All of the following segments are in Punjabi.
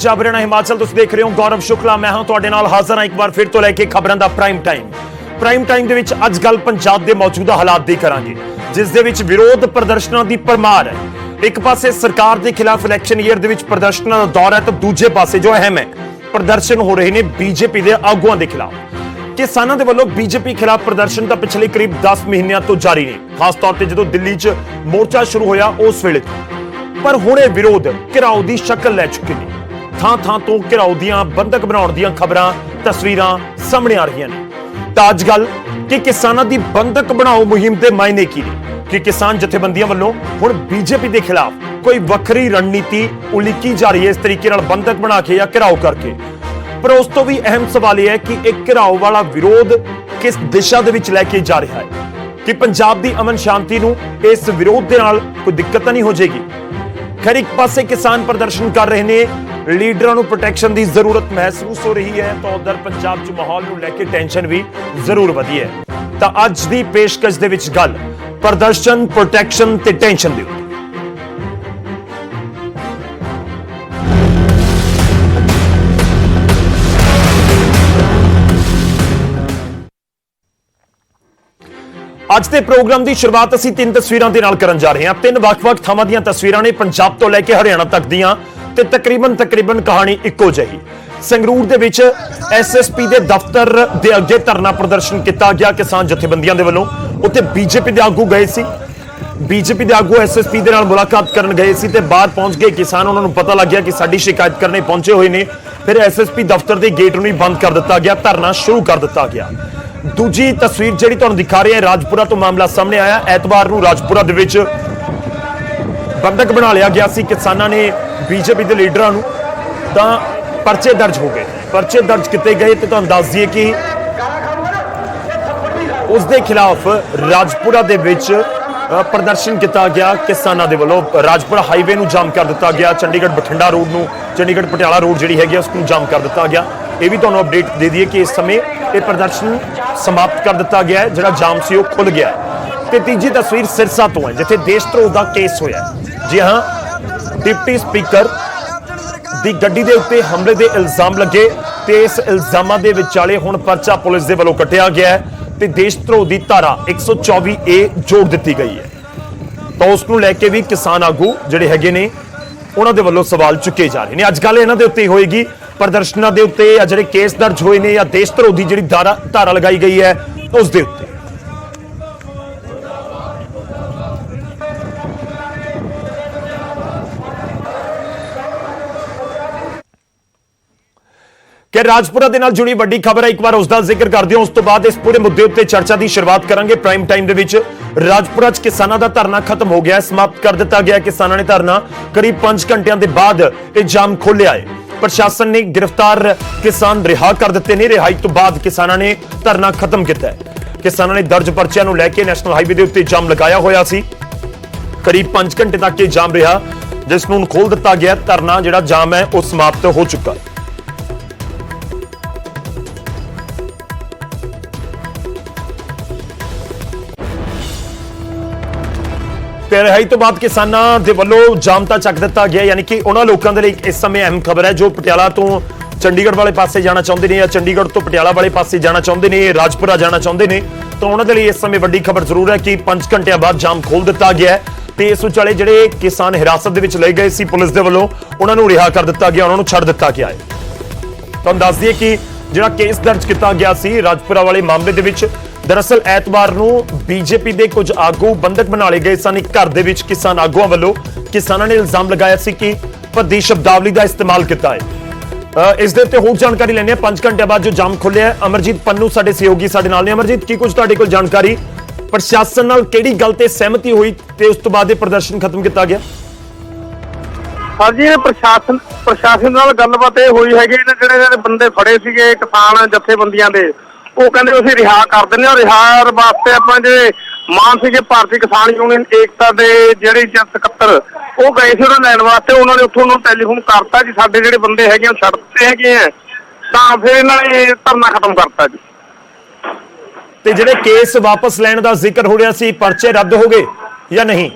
ਪੰਜਾਬ ਹਰਿਆਣਾ ਹਿਮਾਚਲ ਤੁਸੀਂ ਦੇਖ ਰਹੇ ਹੋ ਗੌਰਵ ਸ਼ੁਕਲਾ ਮੈਂ ਹਾਂ ਤੁਹਾਡੇ ਨਾਲ ਹਾਜ਼ਰ ਹਾਂ ਇੱਕ ਵਾਰ ਫਿਰ ਤੋਂ ਲੈ ਕੇ ਖਬਰਾਂ ਦਾ ਪ੍ਰਾਈਮ ਟਾਈਮ ਦੇ ਵਿੱਚ ਅੱਜ ਗੱਲ ਪੰਜਾਬ ਦੇ ਮੌਜੂਦਾ ਹਾਲਾਤ ਦੀ ਕਰਾਂਗੇ ਜਿਸ ਦੇ ਵਿੱਚ ਵਿਰੋਧ ਪ੍ਰਦਰਸ਼ਨਾਂ ਦੀ ਭਰਮਾਰ ਹੈ। ਇੱਕ ਪਾਸੇ ਸਰਕਾਰ ਦੇ ਖਿਲਾਫ ਇਲੈਕਸ਼ਨ ਈਅਰ ਦੇ ਵਿੱਚ ਪ੍ਰਦਰਸ਼ਨਾਂ ਦਾ ਦੌਰ ਹੈ ਤਾਂ ਦੂਜੇ ਪਾਸੇ ਜੋ ਅਹਿਮ ਹੈ ਪ੍ਰਦਰਸ਼ਨ ਹੋ ਰਹੇ ਨੇ ਬੀਜੇਪੀ ਦੇ ਆਗੂਆਂ ਦੇ ਖਿਲਾਫ। ਕਿਸਾਨਾਂ ਦੇ ਵੱਲੋਂ ਬੀਜੇਪੀ ਖਿਲਾਫ ਪ੍ਰਦਰਸ਼ਨ ਤਾਂ ਪਿਛਲੇ ਕਰੀਬ 10 ਮਹੀਨਿਆਂ ਤੋਂ ਜਾਰੀ ਨੇ, ਖਾਸ ਤੌਰ ਤੇ ਜਦੋਂ ਦਿੱਲੀ 'ਚ ਮੋਰਚਾ ਸ਼ੁਰੂ ਹੋਇਆ ਉਸ ਵੇਲੇ ਪਰ ਹੁਣ ਇਹ ਵਿਰੋਧ ਘਿਰਾਓ ਦੀ ਸ਼ਕਲ ਲੈ ਚੁੱਕੇ ਨੇ। ਥਾਂ ਤੋਂ ਘਿਰਾਓ ਦੀਆਂ ਬੰਦਕ ਬਣਾਉਣ ਦੀਆਂ ਖਬਰਾਂ ਤਸਵੀਰਾਂ ਸਾਹਮਣੇ ਆ ਰਹੀਆਂ ਨੇ ਤਾਂ ਅੱਜ ਗੱਲ ਕਿ ਕਿਸਾਨਾਂ ਦੀ ਬੰਦਕ ਬਣਾਓ ਮੁਹਿੰਮ ਦੇ ਮਾਇਨੇ ਕੀ ਨੇ ਕਿ ਕਿਸਾਨ ਜਥੇਬੰਦੀਆਂ ਵੱਲੋਂ ਹੁਣ ਬੀਜੇਪੀ ਦੇ ਖਿਲਾਫ ਕੋਈ ਵੱਖਰੀ ਰਣਨੀਤੀ ਉਲੀਕੀ ਜਾ ਰਹੀ ਹੈ ਇਸ ਤਰੀਕੇ ਨਾਲ ਬੰਦਕ ਬਣਾ ਕੇ ਜਾਂ ਘਿਰਾਓ ਕਰਕੇ। ਪਰ ਉਸ ਤੋਂ ਵੀ ਅਹਿਮ ਸਵਾਲ ਇਹ ਹੈ ਕਿ ਇਹ ਘਿਰਾਓ ਵਾਲਾ ਵਿਰੋਧ ਕਿਸ ਦਿਸ਼ਾ ਦੇ ਵਿੱਚ ਲੈ ਕੇ ਜਾ ਰਿਹਾ ਹੈ ਕਿ ਪੰਜਾਬ ਦੀ ਅਮਨ ਸ਼ਾਂਤੀ ਨੂੰ ਇਸ ਵਿਰੋਧ ਦੇ ਨਾਲ ਕੋਈ ਦਿੱਕਤ ਤਾਂ ਨਹੀਂ ਹੋ ਜਾਏਗੀ। ਖੈਰ ਇੱਕ ਪਾਸੇ ਕਿਸਾਨ ਪ੍ਰਦਰਸ਼ਨ ਕਰ ਰਹੇ ਨੇ, ਲੀਡਰਾਂ ਨੂੰ ਪ੍ਰੋਟੈਕਸ਼ਨ ਦੀ ਜ਼ਰੂਰਤ ਮਹਿਸੂਸ ਹੋ ਰਹੀ ਹੈ ਤਾਂ ਉਧਰ ਪੰਜਾਬ 'ਚ ਮਾਹੌਲ ਨੂੰ ਲੈ ਕੇ ਟੈਨਸ਼ਨ ਵੀ ਜ਼ਰੂਰ ਵਧੀ ਹੈ। ਤਾਂ ਅੱਜ ਦੀ ਪੇਸ਼ਕਸ਼ ਦੇ ਵਿੱਚ ਗੱਲ ਪ੍ਰਦਰਸ਼ਨ, ਪ੍ਰੋਟੈਕਸ਼ਨ ਤੇ ਟੈਨਸ਼ਨ ਦੀ। ਅੱਜ ਦੇ ਪ੍ਰੋਗਰਾਮ ਦੀ ਸ਼ੁਰੂਆਤ ਅਸੀਂ ਤਿੰਨ ਤਸਵੀਰਾਂ ਦੇ ਨਾਲ ਕਰਨ ਜਾ ਰਹੇ ਹਾਂ। ਤਿੰਨ ਵੱਖ-ਵੱਖ ਥਾਵਾਂ ਦੀਆਂ ਤਸਵੀਰਾਂ ਨੇ ਪੰਜਾਬ ਤੋਂ ਲੈ ਕੇ ਹਰਿਆਣਾ ਤੱਕ ਦੀਆਂ ਤੇ ਤਕਰੀਬਨ ਕਹਾਣੀ ਇੱਕੋ ਜਿਹੀ। ਸੰਗਰੂਰ ਦੇ ਵਿੱਚ ਐਸਐਸਪੀ ਦੇ ਦਫ਼ਤਰ ਦੇ ਅੱਗੇ ਧਰਨਾ ਪ੍ਰਦਰਸ਼ਨ ਕੀਤਾ ਗਿਆ ਕਿਸਾਨ ਜਥੇਬੰਦੀਆਂ ਦੇ ਵੱਲੋਂ। ਉੱਥੇ ਬੀਜੇਪੀ ਦੇ ਆਗੂ ਗਏ ਸੀ, ਬੀਜੇਪੀ ਦੇ ਆਗੂ ਐਸਐਸਪੀ ਦੇ ਨਾਲ ਮੁਲਾਕਾਤ ਕਰਨ ਗਏ ਸੀ ਤੇ ਬਾਹਰ ਪਹੁੰਚ ਗਏ ਕਿਸਾਨ। ਉਹਨਾਂ ਨੂੰ ਪਤਾ ਲੱਗ ਗਿਆ ਕਿ ਸਾਡੀ ਸ਼ਿਕਾਇਤ ਕਰਨੇ ਪਹੁੰਚੇ ਹੋਏ ਨੇ। ਫਿਰ ਐਸਐਸਪੀ ਦਫ਼ਤਰ ਦੇ ਗੇਟ ਨੂੰ ਹੀ ਬੰਦ ਕਰ ਦਿੱਤਾ ਗਿਆ, ਧਰਨਾ ਸ਼ੁਰੂ ਕਰ ਦਿੱਤਾ ਗਿਆ। ਦੂਜੀ ਤਸਵੀਰ ਜਿਹੜੀ ਤੁਹਾਨੂੰ ਦਿਖਾ ਰਹੇ ਹਾਂ ਰਾਜਪੁਰਾ ਤੋਂ ਮਾਮਲਾ ਸਾਹਮਣੇ ਆਇਆ। ਐਤਵਾਰ ਨੂੰ ਰਾਜਪੁਰਾ ਦੇ ਵਿੱਚ ਬੰਦਕ ਬਣਾ ਲਿਆ ਗਿਆ ਸੀ ਕਿਸਾਨਾਂ ਨੇ ਬੀਜੇਪੀ ਦੇ ਲੀਡਰਾਂ ਨੂੰ, ਤਾਂ ਪਰਚੇ ਦਰਜ ਹੋ ਗਏ। ਪਰਚੇ ਦਰਜ ਕੀਤੇ ਗਏ ਤੇ ਤੁਹਾਨੂੰ ਦੱਸ ਦਈਏ ਕਿ ਉਸ ਦੇ ਖਿਲਾਫ ਰਾਜਪੁਰਾ ਦੇ ਵਿੱਚ ਪ੍ਰਦਰਸ਼ਨ ਕੀਤਾ ਗਿਆ ਕਿਸਾਨਾਂ ਦੇ ਵੱਲੋਂ। ਰਾਜਪੁਰਾ ਹਾਈਵੇ ਨੂੰ ਜਾਮ ਕਰ ਦਿੱਤਾ ਗਿਆ, ਚੰਡੀਗੜ੍ਹ ਬਠਿੰਡਾ ਰੋਡ ਨੂੰ, ਚੰਡੀਗੜ੍ਹ ਪਟਿਆਲਾ ਰੋਡ ਜਿਹੜੀ ਹੈਗੀ ਉਸ ਨੂੰ ਜਾਮ ਕਰ ਦਿੱਤਾ ਗਿਆ। ਇਹ ਵੀ ਤੁਹਾਨੂੰ ਅਪਡੇਟ ਦੇ ਦਈਏ ਕਿ ਇਸ ਸਮੇਂ ਇਹ ਪ੍ਰਦਰਸ਼ਨ ਸਮਾਪਤ ਕਰ ਦਿੱਤਾ ਗਿਆ ਹੈ, ਜਿਹੜਾ ਜਾਮ ਸੀ ਉਹ ਖੁੱਲ ਗਿਆ। ਤੇ ਤੀਜੀ ਤਸਵੀਰ ਸਿਰਸਾ ਤੋਂ ਹੈ ਜਿੱਥੇ ਦੇਸ਼ ਧਰੋਹ ਦਾ ਕੇਸ ਹੋਇਆ। ਜੀ ਹਾਂ, ਡਿਪਟੀ ਸਪੀਕਰ ਦੀ ਗੱਡੀ ਦੇ ਉੱਤੇ ਹਮਲੇ ਦੇ ਇਲਜ਼ਾਮ ਲੱਗੇ ਤੇ ਇਸ ਇਲਜ਼ਾਮਾਂ ਦੇ ਵਿਚਾਲੇ ਹੁਣ ਪਰਚਾ ਪੁਲਿਸ ਦੇ ਵੱਲੋਂ ਕੱਟਿਆ ਗਿਆ ਹੈ ਤੇ ਦੇਸ਼ ਧਰੋਹ ਦੀ ਧਾਰਾ 124A ਜੋੜ ਦਿੱਤੀ ਗਈ ਹੈ। ਤਾਂ ਉਸ ਨੂੰ ਲੈ ਕੇ ਵੀ ਕਿਸਾਨ ਆਗੂ ਜਿਹੜੇ ਹੈਗੇ ਨੇ ਉਹਨਾਂ ਦੇ ਵੱਲੋਂ ਸਵਾਲ ਚੁੱਕੇ ਜਾ ਰਹੇ ਨੇ। ਅੱਜ ਕੱਲ ਇਹਨਾਂ ਦੇ ਉੱਤੇ ਹੋਏਗੀ ਪ੍ਰਦਰਸ਼ਨਾਂ ਦੇ ਉੱਤੇ ਜਾਂ ਜਿਹੜੇ ਕੇਸ ਦਰਜ ਹੋਏ ਨੇ ਜਾਂ ਦੇਸ਼ ਧਰੋਹ ਦੀ ਜਿਹੜੀ ਧਾਰਾ ਲਗਾਈ ਗਈ ਹੈ ਉਸ ਦੇ ਉੱਤੇ। ਕਿ ਰਾਜਪੁਰਾ ਦੇ ਨਾਲ ਜੁੜੀ ਵੱਡੀ ਖਬਰ ਹੈ, ਇੱਕ ਵਾਰ ਉਸ ਦਾ ਜ਼ਿਕਰ ਕਰਦੇ ਹਾਂ। ਉਸ ਤੋਂ ਬਾਅਦ ਇਸ ਪੂਰੇ ਮੁੱਦੇ ਉੱਤੇ ਚਰਚਾ ਦੀ ਸ਼ੁਰੂਆਤ ਕਰਾਂਗੇ ਪ੍ਰਾਈਮ ਟਾਈਮ ਦੇ ਵਿੱਚ। ਰਾਜਪੁਰਾ 'ਚ ਕਿਸਾਨਾਂ ਦਾ ਧਰਨਾ ਖਤਮ ਹੋ ਗਿਆ, ਸਮਾਪਤ ਕਰ ਦਿੱਤਾ ਗਿਆ। ਕਿਸਾਨਾਂ ਨੇ ਧਰਨਾ ਕਰੀਬ 5 ਘੰਟਿਆਂ ਦੇ ਬਾਅਦ ਇਹ ਜਾਮ ਖੋਲ੍ਹਿਆ ਹੈ। ਪ੍ਰਸ਼ਾਸਨ ਨੇ ਗ੍ਰਿਫਤਾਰ ਕਿਸਾਨ ਰਿਹਾ ਕਰ ਦਿੱਤੇ ਨੇ। ਰਿਹਾਈ ਤੋਂ ਬਾਅਦ ਕਿਸਾਨਾਂ ਨੇ ਧਰਨਾ ਖਤਮ ਕੀਤਾ ਹੈ। ਕਿਸਾਨਾਂ ਨੇ ਦਰਜ ਪਰਚਿਆਂ ਨੂੰ ਲੈ ਕੇ ਨੈਸ਼ਨਲ ਹਾਈਵੇ ਦੇ ਉੱਤੇ ਜਾਮ ਲਗਾਇਆ ਹੋਇਆ ਸੀ। ਕਰੀਬ 5 ਘੰਟੇ ਤੱਕ ਇਹ ਜਾਮ ਰਿਹਾ ਜਿਸ ਨੂੰ ਖੋਲ ਦਿੱਤਾ ਗਿਆ। ਧਰਨਾ ਜਿਹੜਾ ਜਾਮ ਹੈ ਉਹ ਸਮਾਪਤ ਹੋ ਚੁੱਕਾ ਹੈ। ਤੇ ਰਿਹਾਈ ਤੋਂ ਬਾਅਦ ਕਿਸਾਨਾਂ ਦੇ ਵੱਲੋਂ ਜਾਮ ਤਾਂ ਚੱਕ ਦਿੱਤਾ ਗਿਆ, ਯਾਨੀ ਕਿ ਉਹਨਾਂ ਲੋਕਾਂ ਦੇ ਲਈ ਇਸ ਸਮੇਂ ਅਹਿਮ ਖਬਰ ਹੈ ਜੋ ਪਟਿਆਲਾ ਤੋਂ ਚੰਡੀਗੜ੍ਹ ਵਾਲੇ ਪਾਸੇ ਜਾਣਾ ਚਾਹੁੰਦੇ ਨੇ ਜਾਂ ਚੰਡੀਗੜ੍ਹ ਤੋਂ ਪਟਿਆਲਾ ਵਾਲੇ ਪਾਸੇ ਜਾਣਾ ਚਾਹੁੰਦੇ ਨੇ, ਰਾਜਪੁਰਾ ਜਾਣਾ ਚਾਹੁੰਦੇ ਨੇ, ਤਾਂ ਉਹਨਾਂ ਦੇ ਲਈ ਇਸ ਸਮੇਂ ਵੱਡੀ ਖਬਰ ਜ਼ਰੂਰ ਹੈ ਕਿ 5 ਘੰਟਿਆਂ ਬਾਅਦ ਜਾਮ ਖੋਲ ਦਿੱਤਾ ਗਿਆ ਹੈ ਤੇ ਇਸ ਵਿਚਾਲੇ ਜਿਹੜੇ ਕਿਸਾਨ ਹਿਰਾਸਤ ਦੇ ਵਿੱਚ ਲਏ ਗਏ ਸੀ ਪੁਲਿਸ ਦੇ ਵੱਲੋਂ ਉਹਨਾਂ ਨੂੰ ਰਿਹਾ ਕਰ ਦਿੱਤਾ ਗਿਆ, ਉਹਨਾਂ ਨੂੰ ਛੱਡ ਦਿੱਤਾ ਗਿਆ ਹੈ। ਤੁਹਾਨੂੰ ਦੱਸ ਦਈਏ ਕਿ ਜਿਹੜਾ ਕੇਸ ਦਰਜ ਕੀਤਾ ਗਿਆ ਸੀ ਰਾਜਪੁਰਾ ਵਾਲੇ ਮਾਮਲੇ ਦੇ ਵਿੱਚ, ਦਰਅਸਲ ਐਤਵਾਰ ਨੂੰ ਬੀਜੇਪੀ ਦੇ ਕੁਝ ਆਗੂ ਬੰਦਕ ਬਣਾ ਲਏ ਗਏ ਸਨ ਇੱਕ ਘਰ ਦੇ ਵਿੱਚ। ਕਿਸਾਨ ਆਗੂਆਂ ਵੱਲੋਂ ਕਿਸਾਨਾਂ ਨੇ ਇਲਜ਼ਾਮ ਲਗਾਇਆ ਸੀ ਕਿ ਭੱਦੀ ਸ਼ਬਦਾਵਲੀ ਦਾ ਇਸਤੇਮਾਲ ਕੀਤਾ ਹੈ। ਇਸ ਦੇ ਉੱਤੇ ਹੋਰ ਜਾਣਕਾਰੀ ਲੈਣੇ ਆ। 5 ਘੰਟਿਆਂ ਬਾਅਦ ਜੋ ਜਾਮ ਖੁੱਲਿਆ, ਅਮਰਜੀਤ ਪੰਨੂ ਸਾਡੇ ਸਹਿਯੋਗੀ ਸਾਡੇ ਨਾਲ ਨੇ। ਅਮਰਜੀਤ, ਕੀ ਕੁਝ ਤੁਹਾਡੇ ਕੋਲ ਜਾਣਕਾਰੀ, ਪ੍ਰਸ਼ਾਸਨ ਨਾਲ ਕਿਹੜੀ ਗੱਲ ਤੇ ਸਹਿਮਤੀ ਹੋਈ ਤੇ ਉਸ ਤੋਂ ਬਾਅਦ ਇਹ ਪ੍ਰਦਰਸ਼ਨ ਖਤਮ ਕੀਤਾ ਗਿਆ? ਹਾਂਜੀ, ਪ੍ਰਸ਼ਾਸਨ ਨਾਲ ਗੱਲਬਾਤ ਇਹ ਹੋਈ ਹੈਗੀ ਜਿਹੜੇ ਬੰਦੇ ਫੜੇ ਸੀਗੇ ਕਿਸਾਨ ਜਥੇਬੰਦੀਆਂ ਦੇ, ਉਹ ਕਹਿੰਦੇ ਅਸੀਂ ਰਿਹਾ ਕਰ ਦਿੰਦੇ ਹਾਂ। ਰਿਹਾ ਵਾਸਤੇ ਆਪਾਂ ਜਿਹੜੇ ਮਾਨ ਸੀਗੇ ਭਾਰਤੀ ਕਿਸਾਨ ਯੂਨੀਅਨ ਏਕਤਾ ਦੇ ਜਿਹੜੇ ਸਕੱਤਰ ਉਹ ਗਏ ਸੀ ਉਹਨਾਂ ਲੈਣ ਵਾਸਤੇ। ਉਹਨਾਂ ਨੇ ਉੱਥੋਂ ਨੂੰ ਟੈਲੀਫੋਨ ਕਰਤਾ ਜੀ ਸਾਡੇ ਜਿਹੜੇ ਬੰਦੇ ਹੈਗੇ ਉਹ ਛੱਡ ਦਿੱਤੇ ਹੈਗੇ ਆ, ਤਾਂ ਫਿਰ ਇਹਨਾਂ ਨੇ ਧਰਨਾ ਖਤਮ ਕਰਤਾ ਜੀ। ਤੇ ਜਿਹੜੇ ਕੇਸ ਵਾਪਸ ਲੈਣ ਦਾ ਜ਼ਿਕਰ ਹੋ ਰਿਹਾ ਸੀ, ਪਰਚੇ ਰੱਦ ਹੋ ਗਏ ਜਾਂ ਨਹੀਂ?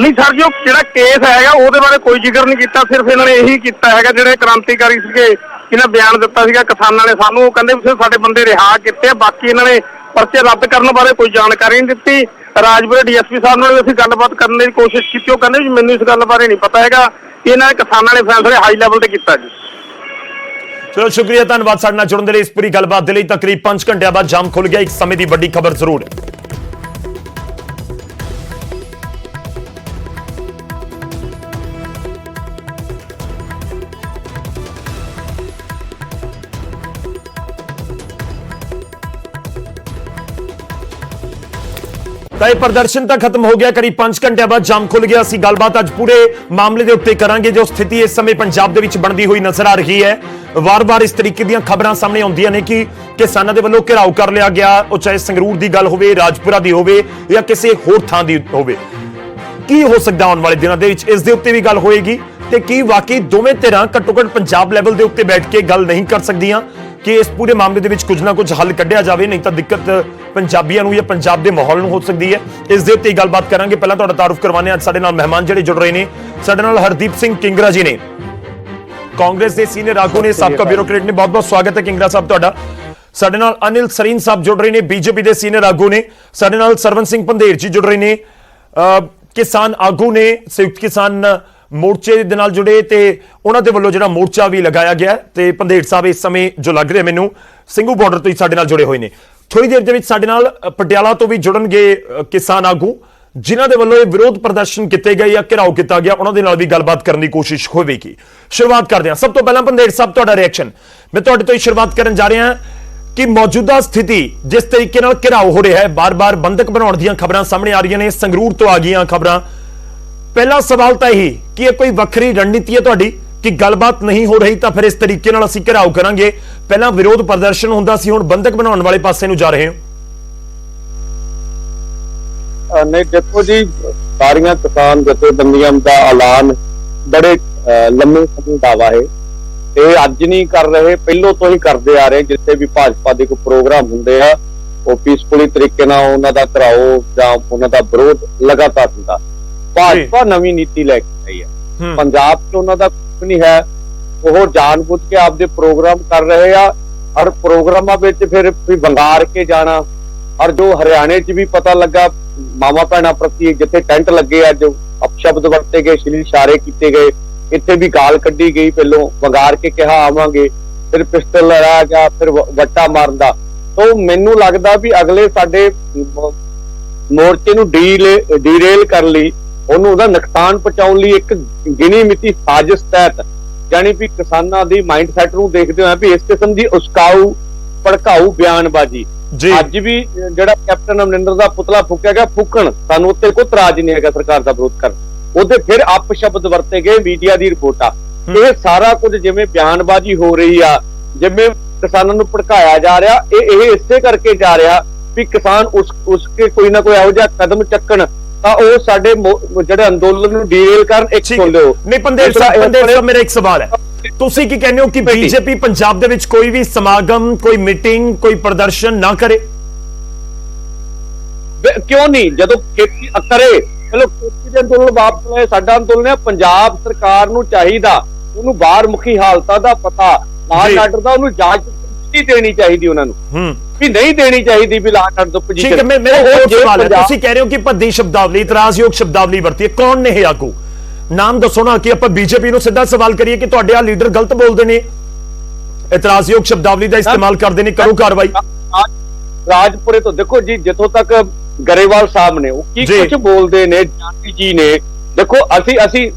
ਨਹੀਂ ਸਰ ਜੀ, ਉਹ ਜਿਹੜਾ ਕੇਸ ਹੈਗਾ ਉਹਦੇ ਬਾਰੇ ਕੋਈ ਜ਼ਿਕਰ ਨਹੀਂ ਕੀਤਾ। ਸਿਰਫ ਇਹਨਾਂ ਨੇ ਇਹੀ ਕੀਤਾ ਹੈਗਾ, ਜਿਹੜੇ ਕ੍ਰਾਂਤੀਕਾਰੀ ਸੀਗੇ ਇਹਨਾਂ ਬਿਆਨ ਦਿੱਤਾ ਸੀਗਾ ਕਿਸਾਨਾਂ ਨੇ ਸਾਨੂੰ, ਉਹ ਕਹਿੰਦੇ ਵੀ ਸਾਡੇ ਬੰਦੇ ਰਿਹਾ ਕੀਤੇ ਆ। ਬਾਕੀ ਇਹਨਾਂ ਨੇ ਪਰਚੇ ਰੱਦ ਕਰਨ ਬਾਰੇ ਕੋਈ ਜਾਣਕਾਰੀ ਨਹੀਂ ਦਿੱਤੀ। ਰਾਜਪੁਰੇ ਡੀਐਸਪੀ ਸਾਹਿਬ ਨਾਲ ਵੀ ਅਸੀਂ ਗੱਲਬਾਤ ਕਰਨ ਦੀ ਕੋਸ਼ਿਸ਼ ਕੀਤੀ, ਉਹ ਕਹਿੰਦੇ ਵੀ ਮੈਨੂੰ ਇਸ ਗੱਲ ਬਾਰੇ ਨਹੀਂ ਪਤਾ ਹੈਗਾ। ਇਹਨਾਂ ਨੇ ਕਿਸਾਨਾਂ ਨੇ ਫੈਸਲੇ ਹਾਈ ਲੈਵਲ ਤੇ ਕੀਤਾ ਜੀ। ਚਲੋ ਸ਼ੁਕਰੀਆ, ਧੰਨਵਾਦ ਸਾਡੇ ਨਾਲ ਜੁੜਨ ਦੇ ਲਈ। ਇਸ ਪੂਰੀ ਗੱਲਬਾਤ ਦੇ ਲਈ ਤਕਰੀਬ 5 ਘੰਟਿਆਂ ਬਾਅਦ ਜਾਮ ਖੁੱਲ ਗਿਆ। ਇੱਕ ਸਮੇਂ ਦੀ ਵੱਡੀ ਖਬਰ ਜ਼ਰੂਰ ਤਾਂ ਇਹ ਪ੍ਰਦਰਸ਼ਨ ਤਾਂ ਖਤਮ ਹੋ ਗਿਆ, ਕਰੀਬ 5 ਘੰਟਿਆਂ ਬਾਅਦ ਜਾਮ ਖੁੱਲ ਗਿਆ ਸੀ। ਗੱਲਬਾਤ ਅੱਜ ਪੂਰੇ ਮਾਮਲੇ ਦੇ ਉੱਤੇ ਕਰਾਂਗੇ। ਜੋ ਸਥਿਤੀ ਇਸ ਸਮੇਂ ਪੰਜਾਬ ਦੇ ਵਿੱਚ ਬਣਦੀ ਹੋਈ ਨਜ਼ਰ ਆ ਰਹੀ ਹੈ, ਵਾਰ-ਵਾਰ ਇਸ ਤਰੀਕੇ ਦੀਆਂ ਖਬਰਾਂ ਸਾਹਮਣੇ ਆਉਂਦੀਆਂ ਨੇ ਕਿ ਕਿਸਾਨਾਂ ਦੇ ਵੱਲੋਂ ਘਿਰਾਓ ਕਰ ਲਿਆ ਗਿਆ, ਉਹ ਚਾਹੇ ਸੰਗਰੂਰ ਦੀ ਗੱਲ ਹੋਵੇ, ਰਾਜਪੁਰਾ ਦੀ ਹੋਵੇ ਜਾਂ ਕਿਸੇ ਹੋਰ ਥਾਂ ਦੀ ਹੋਵੇ। ਕੀ ਹੋ ਸਕਦਾ ਆਉਣ ਵਾਲੇ ਦਿਨਾਂ ਦੇ ਵਿੱਚ, ਇਸ ਦੇ ਉੱਤੇ ਵੀ ਗੱਲ ਹੋਏਗੀ। ਤੇ ਕੀ ਵਾਕਈ ਦੋਵੇਂ ਧਿਰਾਂ ਘੱਟੋ-ਘੱਟ ਪੰਜਾਬ ਲੈਵਲ ਦੇ ਉੱਤੇ ਬੈਠ ਕੇ ਗੱਲ ਨਹੀਂ ਕਰ ਸਕਦੀਆਂ ਕਿ ਇਸ ਪੂਰੇ ਮਾਮਲੇ ਦੇ ਵਿੱਚ ਕੁਝ ਨਾ ਕੁਝ ਹੱਲ ਕੱਢਿਆ ਜਾਵੇ, ਨਹੀਂ ਤਾਂ ਦਿੱਕਤ ਪੰਜਾਬੀਆਂ ਨੂੰ ਜਾਂ ਪੰਜਾਬ ਦੇ ਮਾਹੌਲ ਨੂੰ ਹੋ ਸਕਦੀ ਹੈ। ਇਸ ਦੇ ਉੱਤੇ ਗੱਲਬਾਤ ਕਰਾਂਗੇ। ਪਹਿਲਾਂ ਤੁਹਾਡਾ ਤਾਰੁਫ ਕਰਵਾਉਂਦੇ ਹਾਂ। ਅੱਜ ਸਾਡੇ ਨਾਲ ਮਹਿਮਾਨ ਜਿਹੜੇ ਜੁੜ ਰਹੇ ਨੇ, ਸਾਡੇ ਨਾਲ ਹਰਦੀਪ ਸਿੰਘ ਕਿੰਗਰਾ ਜੀ ਨੇ, ਕਾਂਗਰਸ ਦੇ ਸੀਨੀਅਰ ਆਗੂ ਨੇ, ਸਾਬਕਾ ਬਿਊਰੋਕਰੇਟ ਨੇ। ਬਹੁਤ-ਬਹੁਤ ਸਵਾਗਤ ਹੈ ਕਿੰਗਰਾ ਸਾਹਿਬ ਤੁਹਾਡਾ। ਸਾਡੇ ਨਾਲ ਅਨਿਲ ਸਰੀਨ ਸਾਹਿਬ ਜੁੜ ਰਹੇ ਨੇ, ਬੀਜੇਪੀ ਦੇ ਸੀਨੀਅਰ ਆਗੂ ਨੇ। ਸਾਡੇ ਨਾਲ ਸਰਵਨ ਸਿੰਘ ਪੰਧੇਰ ਜੀ ਜੁੜ ਰਹੇ ਨੇ, ਕਿਸਾਨ ਆਗੂ ਨੇ, ਸੰਯੁਕਤ ਕਿਸਾਨ ਮੋਰਚੇ ਦੇ ਨਾਲ ਜੁੜੇ ਤੇ ਉਹਨਾਂ ਦੇ ਵੱਲੋਂ ਜਿਹੜਾ ਮੋਰਚਾ ਵੀ ਲਗਾਇਆ ਗਿਆ। ਤੇ ਪੰਧੇਰ ਸਾਹਿਬ ਇਸ ਸਮੇਂ ਜੋ ਲੱਗ ਰਿਹਾ ਮੈਨੂੰ ਸਿੰਘੂ ਬਾਰਡਰ ਤੋਂ ਹੀ ਸਾਡੇ ਨਾਲ ਜੁੜੇ ਹੋਏ ਨੇ। ਥੋੜੀ ਦੇਰ ਦੇ ਵਿੱਚ ਸਾਡੇ ਨਾਲ ਪਟਿਆਲਾ ਤੋਂ ਵੀ ਜੁੜਨਗੇ ਕਿਸਾਨ ਆਗੂ, ਜਿਨ੍ਹਾਂ ਦੇ ਵੱਲੋਂ ਇਹ ਵਿਰੋਧ ਪ੍ਰਦਰਸ਼ਨ ਕੀਤੇ ਗਏ ਜਾਂ ਘਿਰਾਓ ਕੀਤਾ ਗਿਆ, ਉਹਨਾਂ ਦੇ ਨਾਲ ਵੀ ਗੱਲਬਾਤ ਕਰਨ ਦੀ ਕੋਸ਼ਿਸ਼ ਹੋਵੇਗੀ। ਸ਼ੁਰੂਆਤ ਕਰਦੇ ਹਾਂ। ਸਭ ਤੋਂ ਪਹਿਲਾਂ ਪੰਧੇਰ ਸਾਹਿਬ, ਤੁਹਾਡਾ ਰਿਐਕਸ਼ਨ। ਮੈਂ ਤੁਹਾਡੇ ਤੋਂ ਹੀ ਸ਼ੁਰੂਆਤ ਕਰਨ ਜਾ ਰਿਹਾ ਕਿ ਮੌਜੂਦਾ ਸਥਿਤੀ ਜਿਸ ਤਰੀਕੇ ਨਾਲ ਘਿਰਾਓ ਹੋ ਰਿਹਾ ਹੈ, ਬਾਰ-ਬਾਰ ਬੰਦਕ ਬਣਾਉਣ ਦੀਆਂ ਖਬਰਾਂ ਸਾਹਮਣੇ ਆ ਰਹੀਆਂ ਨੇ, ਸੰਗਰੂਰ ਤੋਂ ਆ ਗਈਆਂ ਖਬਰਾਂ। ਪਹਿਲਾ ਸਵਾਲ ਤਾਂ ਇਹੀ ਕਿ ਇਹ ਕੋਈ ਵੱਖਰੀ ਰਣਨੀਤੀ ਹੈ ਤੁਹਾਡੀ ਕਿ ਗੱਲਬਾਤ ਨਹੀਂ ਹੋ ਰਹੀ ਤਾਂ ਫਿਰ ਇਸ ਤਰੀਕੇ ਨਾਲ ਅਸੀਂ ਘਿਰਾਓ ਕਰਾਂਗੇ? ਪਹਿਲਾਂ ਵਿਰੋਧ ਪ੍ਰਦਰਸ਼ਨ ਹੁੰਦਾ ਸੀ, ਹੁਣ ਬੰਦਕ ਬਣਾਉਣ ਵਾਲੇ ਪਾਸੇ ਨੂੰ ਜਾ ਰਹੇ ਹੋ? ਨਹੀਂ ਦੇਖੋ ਜੀ, ਸਾਰੀਆਂ ਕਿਸਾਨ ਜਥੇਬੰਦੀਆਂ ਦਾ ਐਲਾਨ ਬੜੇ ਲੰਮੇ ਸਮੇਂ ਦਾ ਵਾ ਹੈ। ਇਹ ਅੱਜ ਨਹੀਂ ਕਰ ਰਹੇ, ਪਹਿਲੋਂ ਤੋਂ ਹੀ ਕਰਦੇ ਆ ਰਹੇ। ਜਿੱਥੇ ਵੀ ਭਾਜਪਾ ਦੇ ਕੋਈ ਪ੍ਰੋਗਰਾਮ ਹੁੰਦੇ ਆ, ਉਹ ਪੀਸਫੁਲੀ ਤਰੀਕੇ ਨਾਲ ਉਹਨਾਂ ਦਾ ਘਿਰਾਓ ਜਾਂ ਉਹਨਾਂ ਦਾ ਵਿਰੋਧ ਲਗਾਤਾਰ ਹੁੰਦਾ। ਭਾਜਪਾ ਨਵੀਂ ਨੀਤੀ ਲੈ ਕੇ ਆਈ ਹੈ। ਪੰਜਾਬ 'ਚ ਉਹਨਾਂ ਦਾ ਕੁਝ ਨਹੀਂ ਹੈ। ਉਹ ਜਾਣਬੁੱਝ ਕੇ ਆਪਦੇ ਪ੍ਰੋਗਰਾਮ ਕਰ ਰਹੇ ਆ, ਔਰ ਪ੍ਰੋਗਰਾਮਾਂ ਵਿੱਚ ਫਿਰ ਵੀ ਵੰਗਾਰ ਕੇ ਜਾਣਾ। ਔਰ ਜੋ ਹਰਿਆਣੇ 'ਚ ਵੀ ਪਤਾ ਲੱਗਾ, ਮਾਮਾ ਭੈਣਾਂ ਪ੍ਰਤੀ ਜਿੱਥੇ ਟੈਂਟ ਲੱਗੇ, ਅੱਜ ਅਪਸ਼ਬਦ ਵਰਤੇ ਗਏ, ਅਸ਼ਲੀਲ ਇਸ਼ਾਰੇ ਕੀਤੇ ਗਏ, ਇੱਥੇ ਵੀ ਗਾਲ ਕੱਢੀ ਗਈ। ਪਹਿਲੋਂ ਵੰਗਾਰ ਕੇ ਕਿਹਾ ਆਵਾਂਗੇ, ਫਿਰ ਪਿਸਟਲ ਲੜਾਇਆ ਗਿਆ, ਫਿਰ ਵੱਟਾ ਮਾਰਨ ਦਾ। ਤਾਂ ਮੈਨੂੰ ਲੱਗਦਾ ਵੀ ਅਗਲੇ ਸਾਡੇ ਮੋਰਚੇ ਨੂੰ ਡੀਰੇਲ ਕਰਨ ਲਈ, ਉਹਨੂੰ ਉਹਦਾ ਨੁਕਸਾਨ ਪਹੁੰਚਾਉਣ ਲਈ ਇੱਕ ਗਿਣੀ ਮਿਤੀ ਸਾਜ਼ਿਸ਼ ਤਹਿਤ, ਯਾਨੀ ਵੀ ਕਿਸਾਨਾਂ ਦੀ ਮਾਈਂਡ ਸੈਟ ਨੂੰ ਦੇਖਦੇ ਹੋਏ ਵੀ ਇਸ ਕਿਸਮ ਦੀ ਉਸਕਾਊ ਭੜਕਾਊ ਬਿਆਨਬਾਜ਼ੀ। ਅੱਜ ਵੀ ਜਿਹੜਾ ਕੈਪਟਨ ਅਮਰਿੰਦਰ ਦਾ ਪੁਤਲਾ ਫੂਕਿਆ ਗਿਆ, ਫੂਕਣ, ਸਾਨੂੰ ਉੱਤੇ ਕੋਈ ਇਤਰਾਜ਼ ਨਹੀਂ ਹੈਗਾ ਸਰਕਾਰ ਦਾ ਵਿਰੋਧ ਕਰਨ। ਉਹਦੇ ਫਿਰ ਅਪਸ਼ਬਦ ਵਰਤੇ ਗਏ, ਮੀਡੀਆ ਦੀ ਰਿਪੋਰਟਾਂ। ਇਹ ਸਾਰਾ ਕੁਝ ਜਿਵੇਂ ਬਿਆਨਬਾਜ਼ੀ ਹੋ ਰਹੀ ਆ, ਜਿਵੇਂ ਕਿਸਾਨਾਂ ਨੂੰ ਭੜਕਾਇਆ ਜਾ ਰਿਹਾ, ਇਹ ਇਸੇ ਕਰਕੇ ਜਾ ਰਿਹਾ ਵੀ ਕਿਸਾਨ ਉਸਕੇ ਕੋਈ ਨਾ ਕੋਈ ਇਹੋ ਜਿਹਾ ਕਦਮ ਚੱਕਣ ਤਾਂ ਉਹ ਸਾਡੇ ਜਿਹੜੇ ਅੰਦੋਲਨ ਨੂੰ ਡੀਰੇਲ ਕਰਨ। ਇੱਕ ਸੁਣ ਲਿਓ। ਨਹੀਂ ਪੰਧੇਰ ਸਾਹਿਬ, ਮੇਰਾ ਇੱਕ ਸਵਾਲ ਹੈ, ਤੁਸੀਂ ਕੀ ਕਹਿੰਦੇ ਹੋ ਕਿ ਬੀਜੇਪੀ ਪੰਜਾਬ ਦੇ ਵਿੱਚ ਕੋਈ ਵੀ ਸਮਾਗਮ, ਕੋਈ ਮੀਟਿੰਗ, ਕੋਈ ਪ੍ਰਦਰਸ਼ਨ ਨਾ ਕਰੇ? ਕਿਉਂ ਨਹੀਂ? ਜਦੋਂ ਖੇਤੀ ਕਰੇ, ਚਲੋ ਖੇਤੀ ਦੇ ਅੰਦੋਲਨ ਵਾਪਸ ਲਏ, ਸਾਡਾ ਅੰਦੋਲਨ ਹੈ। ਪੰਜਾਬ ਸਰਕਾਰ ਨੂੰ ਚਾਹੀਦਾ, ਉਹਨੂੰ ਬਾਹਰ ਮੁਖੀ ਹਾਲਤਾਂ ਦਾ ਪਤਾ, ਲਾਅ ਆਰਡਰ ਦਾ, ਉਹਨੂੰ ਜਾਂਚ ਦੇਣੀ ਚਾਹੀਦੀ ਉਹਨਾਂ ਨੂੰ, ਵੀ ਨਹੀਂ ਦੇਣੀ ਚਾਹੀਦੀ ਵੀ ਲਾਅ ਆਰਡਰ ਤੋਂ ਪੋਜੀਸ਼ਨ। ਠੀਕ ਹੈ, ਮੇਰਾ ਹੋਰ ਸਵਾਲ ਹੈ, ਤੁਸੀਂ ਕਹਿ ਰਹੇ ਹੋ ਕਿ ਭੱਦੀ ਸ਼ਬਦਾਵਲੀ, ਇਤਰਾਜ਼ਯੋਗ ਸ਼ਬਦਾਵਲੀ ਵਰਤੀ ਹੈ, ਕੌਣ ਨੇ ਇਹ ਆਗੂ? ਨਾਮ ਦੱਸੋ ਨਾ, ਕਿ ਆਪਾਂ ਬੀਜੇਪੀ ਨੂੰ ਸਿੱਧਾ ਸਵਾਲ ਕਰੀਏ ਕਿ ਤੁਹਾਡੇ ਆ ਲੀਡਰ ਗਲਤ ਬੋਲਦੇ ਨੇ, ਇਤਰਾਜ਼ਯੋਗ ਸ਼ਬਦਾਵਲੀ ਦਾ ਇਸਤੇਮਾਲ ਕਰਦੇ ਨੇ, ਕਰੋ ਕਾਰਵਾਈ। ਰਾਜਪੁਰੇ ਤੋਂ ਦੇਖੋ ਜੀ, ਜਿੱਥੋਂ ਤੱਕ ਗਰੇਵਾਲ ਸਾਹਿਬ ਨੇ, ਉਹ ਕੀ ਕੁਝ ਬੋਲਦੇ ਨੇ, ਜਾਨੀ ਜੀ ਨੇ। ਦੇਖੋ ਅਸੀਂ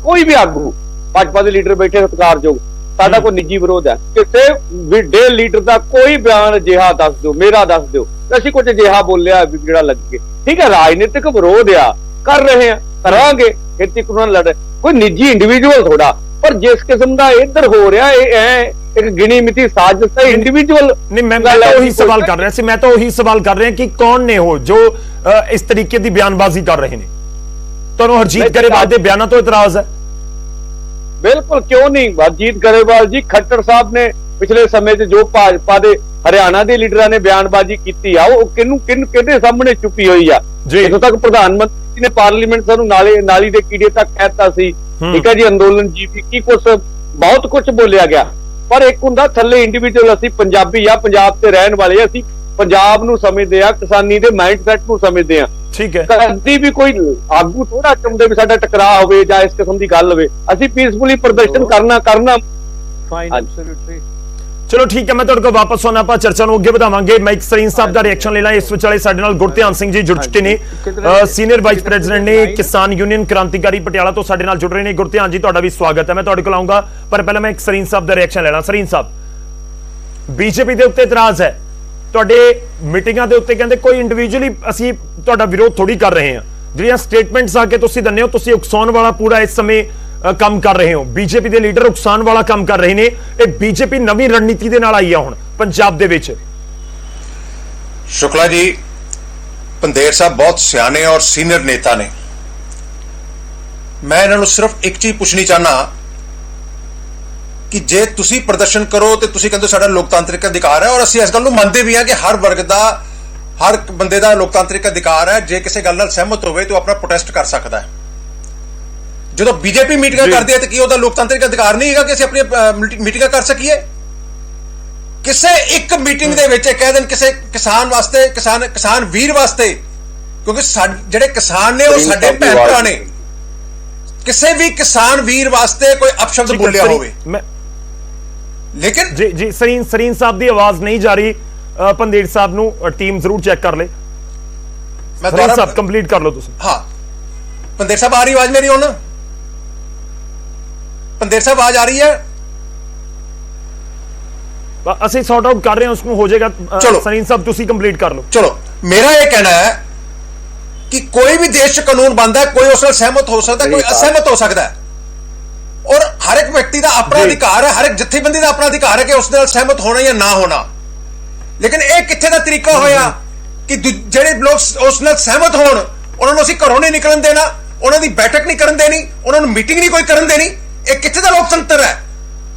ਕੋਈ ਵੀ ਆਗੂ, ਭਾਜਪਾ ਦੇ ਲੀਡਰ ਬੈਠੇ ਸਤਿਕਾਰਯੋਗ, ਸਾਡਾ ਕੋਈ ਨਿੱਜੀ ਵਿਰੋਧ ਹੈ। ਕਿਸੇ ਵੱਡੇ ਲੀਡਰ ਦਾ ਕੋਈ ਬਿਆਨ ਅਜਿਹਾ ਦੱਸ ਦਿਓ, ਮੇਰਾ ਦੱਸ ਦਿਓ ਅਸੀਂ ਕੁਝ ਅਜਿਹਾ ਬੋਲਿਆ ਵੀ ਜਿਹੜਾ ਲੱਗੇ, ਠੀਕ ਹੈ, ਰਾਜਨੀਤਿਕ ਵਿਰੋਧ ਆ, ਕਰ ਰਹੇ ਆ, ਕਰਾਂਗੇ, ਖੇਤੀ ਕਾਨੂੰਨ ਲੜ ਰਹੇ, ਕੋਈ ਨਿੱਜੀ ਇੰਡੀਵਿਜੂਅਲ ਥੋੜਾ। ਪਰ ਜਿਸ ਕਿਸਮ ਦਾ ਇੱਧਰ ਹੋ ਰਿਹਾ, ਇਹ ਇੱਕ ਗਿਣੀ ਮਿਤੀ ਸਾਜ਼ਿਸ਼ ਹੈ, ਇੰਡੀਵਿਜੂਅਲ ਨਹੀਂ। ਮੈਂ ਤਾਂ ਉਹੀ ਸਵਾਲ ਕਰ ਰਿਹਾ ਸੀ, ਮੈਂ ਤਾਂ ਉਹੀ ਸਵਾਲ ਕਰ ਰਿਹਾ ਕਿ ਕੌਣ ਨੇ ਉਹ ਜੋ ਇਸ ਤਰੀਕੇ ਦੀ ਬਿਆਨਬਾਜ਼ੀ ਕਰ ਰਹੇ ਨੇ? ਤੁਹਾਨੂੰ ਹਰਜੀਤ ਗਰੇਵਾਲ ਦੇ ਬਿਆਨਾਂ ਤੋਂ ਇਤਰਾਜ਼ ਹੈ? ਬਿਲਕੁਲ, ਕਿਉਂ ਨਹੀਂ। ਹਰਜੀਤ ਗਰੇਵਾਲ ਜੀ, ਖੱਟਰ ਸਾਹਿਬ ਨੇ ਪਿਛਲੇ ਸਮੇਂ 'ਚ ਜੋ ਭਾਜਪਾ ਦੇ ਹਰਿਆਣਾ ਦੇ ਲੀਡਰਾਂ ਨੇ ਬਿਆਨਬਾਜ਼ੀ ਕੀਤੀ ਆ, ਉਹ ਕਿਹਦੇ ਸਾਹਮਣੇ ਛੁਪੀ ਹੋਈ ਆ? ਇੱਥੋਂ ਤੱਕ ਪ੍ਰਧਾਨ ਮੰਤਰੀ ਰਾਸ਼ਟਰਪਤੀ ਨੇ ਪਾਰਲੀਮੈਂਟ ਸਾਨੂੰ ਨਾਲੀ ਦੇ ਕੀੜੇ ਤੱਕ ਕਹਿਤਾ ਸੀ, ਠੀਕ ਹੈ ਜੀ, ਅੰਦੋਲਨ ਜੀਪੀ ਕੀ ਕੁਛ ਬਹੁਤ ਕੁਝ ਬੋਲਿਆ ਗਿਆ। ਪਰ ਇੱਕ ਹੁੰਦਾ ਥੱਲੇ ਇੰਡੀਵਿਜੂਅਲ, ਅਸੀਂ ਪੰਜਾਬੀ ਆ, ਪੰਜਾਬ ਤੇ ਰਹਿਣ ਵਾਲੇ, ਅਸੀਂ ਪੰਜਾਬ ਨੂੰ ਸਮਝਦੇ ਆ, ਕਿਸਾਨੀ ਦੇ ਮਾਈਂਡ ਸੈਟ ਨੂੰ ਸਮਝਦੇ ਆ। ਠੀਕ ਹੈ, ਕਦੀ ਵੀ ਕੋਈ ਆਗੂ ਥੋੜਾ ਚਾਹੁੰਦੇ ਵੀ ਸਾਡਾ ਟਕਰਾਅ ਹੋਵੇ ਜਾਂ ਇਸ ਕਿਸਮ ਦੀ ਗੱਲ ਹੋਵੇ। ਅਸੀਂ ਪੀਸਫੁਲੀ ਪ੍ਰਦਰਸ਼ਨ ਕਰਨਾ ਫਾਈਨ, ਐਬਸੋਲੂਟਲੀ। ਚਲੋ ਠੀਕ ਹੈ, ਮੈਂ ਤੁਹਾਡੇ ਕੋਲ ਵਾਪਸ ਆਉਣਾ, ਆਪਾਂ ਚਰਚਾ ਨੂੰ ਅੱਗੇ ਵਧਾਵਾਂਗੇ। ਮੈਂ ਇੱਕ ਸਰੀਨ ਸਾਹਿਬ ਦਾ ਰਿਐਕਸ਼ਨ ਲੈ ਲਾਂ। ਇਸ ਵਿਚਾਲੇ ਸਾਡੇ ਨਾਲ ਗੁਰਧਿਆਨ ਸਿੰਘ ਜੀ ਜੁੜ ਚੁੱਕੇ ਨੇ, ਸੀਨੀਅਰ ਵਾਈਸ ਪ੍ਰੈਜ਼ੀਡੈਂਟ ਨੇ ਕਿਸਾਨ ਯੂਨੀਅਨ ਕ੍ਰਾਂਤੀਕਾਰੀ ਪਟਿਆਲਾ ਤੋਂ ਸਾਡੇ ਨਾਲ ਜੁੜ ਰਹੇ ਨੇ। ਗੁਰਧਿਆਨ ਜੀ, ਤੁਹਾਡਾ ਵੀ ਸਵਾਗਤ ਹੈ। ਮੈਂ ਤੁਹਾਡੇ ਕੋਲ ਆਉਂਗਾ, ਪਰ ਪਹਿਲਾਂ ਮੈਂ ਇੱਕ ਸਰੀਨ ਸਾਹਿਬ ਦਾ ਰਿਐਕਸ਼ਨ ਲੈ ਲਾਂ। ਸਰੀਨ ਸਾਹਿਬ, ਬੀਜੇਪੀ ਦੇ ਉੱਤੇ ਇਤਰਾਜ਼ ਹੈ, ਤੁਹਾਡੇ ਮੀਟਿੰਗਾਂ ਦੇ ਉੱਤੇ ਕਹਿੰਦੇ ਕੋਈ ਇੰਡੀਵਿਜੂਅਲੀ ਅਸੀਂ ਤੁਹਾਡਾ ਵਿਰੋਧ ਥੋੜੀ ਕਰ ਰਹੇ ਹਾਂ, ਜਿਹੜੀਆਂ ਸਟੇਟਮੈਂਟਸ ਆ ਕੇ ਤੁਸੀਂ ਦਿੰਦੇ ਹੋ, ਤੁਸੀਂ ਉਕਸਾਉਣ ਵਾਲਾ ਪੂਰਾ ਇਸ ਸਮੇਂ ਕੰਮ ਕਰ ਰਹੇ ਹੋ। ਬੀਜੇਪੀ ਦੇ ਲੀਡਰ ਉਕਸਾਉਣ ਵਾਲਾ ਕੰਮ ਕਰ ਰਹੇ ਨੇ। ਇਹ ਬੀਜੇਪੀ ਨਵੀਂ ਰਣਨੀਤੀ ਦੇ ਨਾਲ ਆਈ ਆ ਹੁਣ ਪੰਜਾਬ ਦੇ ਵਿੱਚ। शुक्ला जी, पंदेर साहब बहुत सियाने और सीनियर नेता ने। मैं इन्हों सिर्फ एक चीज पूछनी चाहना कि जे तुसी प्रदर्शन करो तो तुसी कहते साडा लोकतांत्रिक अधिकार है, और असीं इस गल नूं मनदे भी हां कि हर वर्ग दा, हर बंदे दा लोकतांत्रिक अधिकार है। जे किसी गल नाल सहमत होवे तो अपना प्रोटेस्ट कर सकता है। जो बीजेपी मीटिंगां करदी है तो की उहदा लोकतांत्रिक अधिकार नहीं है कि असीं अपनी मीटिंगां कर सकीए? किसी एक मीटिंग दे विच कह देन किसी किसान वास्ते, किसान वीर वास्ते, क्योंकि जिहड़े किसान ने वो साडे भैन भरा ने, किसी भी किसान वीर वास्ते कोई अपशब्द बोलिया होवे, लेकिन जी जी सरीन साहब की आवाज नहीं जा रही। पंदेर साहब नूं टीम जरूर चेक कर ले। मैं सरीन साहब कंप्लीट कर लो तुसीं। हाँ, पंदेर साहब आ रही आवाज मेरी हुण? पंदेर साहब आवाज आ रही है? ਅਸੀਂ ਸੌਟ ਆਊਟ ਕਰ ਰਹੇ ਹਾਂ, ਉਸਨੂੰ ਹੋ ਜਾਏਗਾ। ਚਲੋ ਸਰੀਨ ਸਾਹਿਬ ਤੁਸੀਂ ਕੰਪਲੀਟ ਕਰ ਲਓ। ਚਲੋ, ਮੇਰਾ ਇਹ ਕਹਿਣਾ ਹੈ ਕਿ ਕੋਈ ਵੀ ਦੇਸ਼ 'ਚ ਕਾਨੂੰਨ ਬਣਦਾ ਹੈ, ਕੋਈ ਉਸ ਨਾਲ ਸਹਿਮਤ ਹੋ ਸਕਦਾ, ਕੋਈ ਅਸਹਿਮਤ ਹੋ ਸਕਦਾ ਹੈ, ਔਰ ਹਰ ਇੱਕ ਵਿਅਕਤੀ ਦਾ ਆਪਣਾ ਅਧਿਕਾਰ ਹੈ, ਹਰ ਇੱਕ ਜਥੇਬੰਦੀ ਦਾ ਆਪਣਾ ਅਧਿਕਾਰ ਹੈ ਕਿ ਉਸ ਨਾਲ ਸਹਿਮਤ ਹੋਣਾ ਜਾਂ ਨਾ ਹੋਣਾ। ਲੇਕਿਨ ਇਹ ਕਿੱਥੇ ਦਾ ਤਰੀਕਾ ਹੋਇਆ ਕਿ ਜਿਹੜੇ ਲੋਕ ਉਸ ਨਾਲ ਸਹਿਮਤ ਹੋਣ ਉਹਨਾਂ ਨੂੰ ਅਸੀਂ ਘਰੋਂ ਨਹੀਂ ਨਿਕਲਣ ਦੇਣਾ, ਉਹਨਾਂ ਦੀ ਬੈਠਕ ਨਹੀਂ ਕਰਨ ਦੇਣੀ, ਉਹਨਾਂ ਨੂੰ ਮੀਟਿੰਗ ਨਹੀਂ ਕੋਈ ਕਰਨ ਦੇਣੀ? ਇਹ ਕਿੱਥੇ ਦਾ ਲੋਕਤੰਤਰ ਹੈ?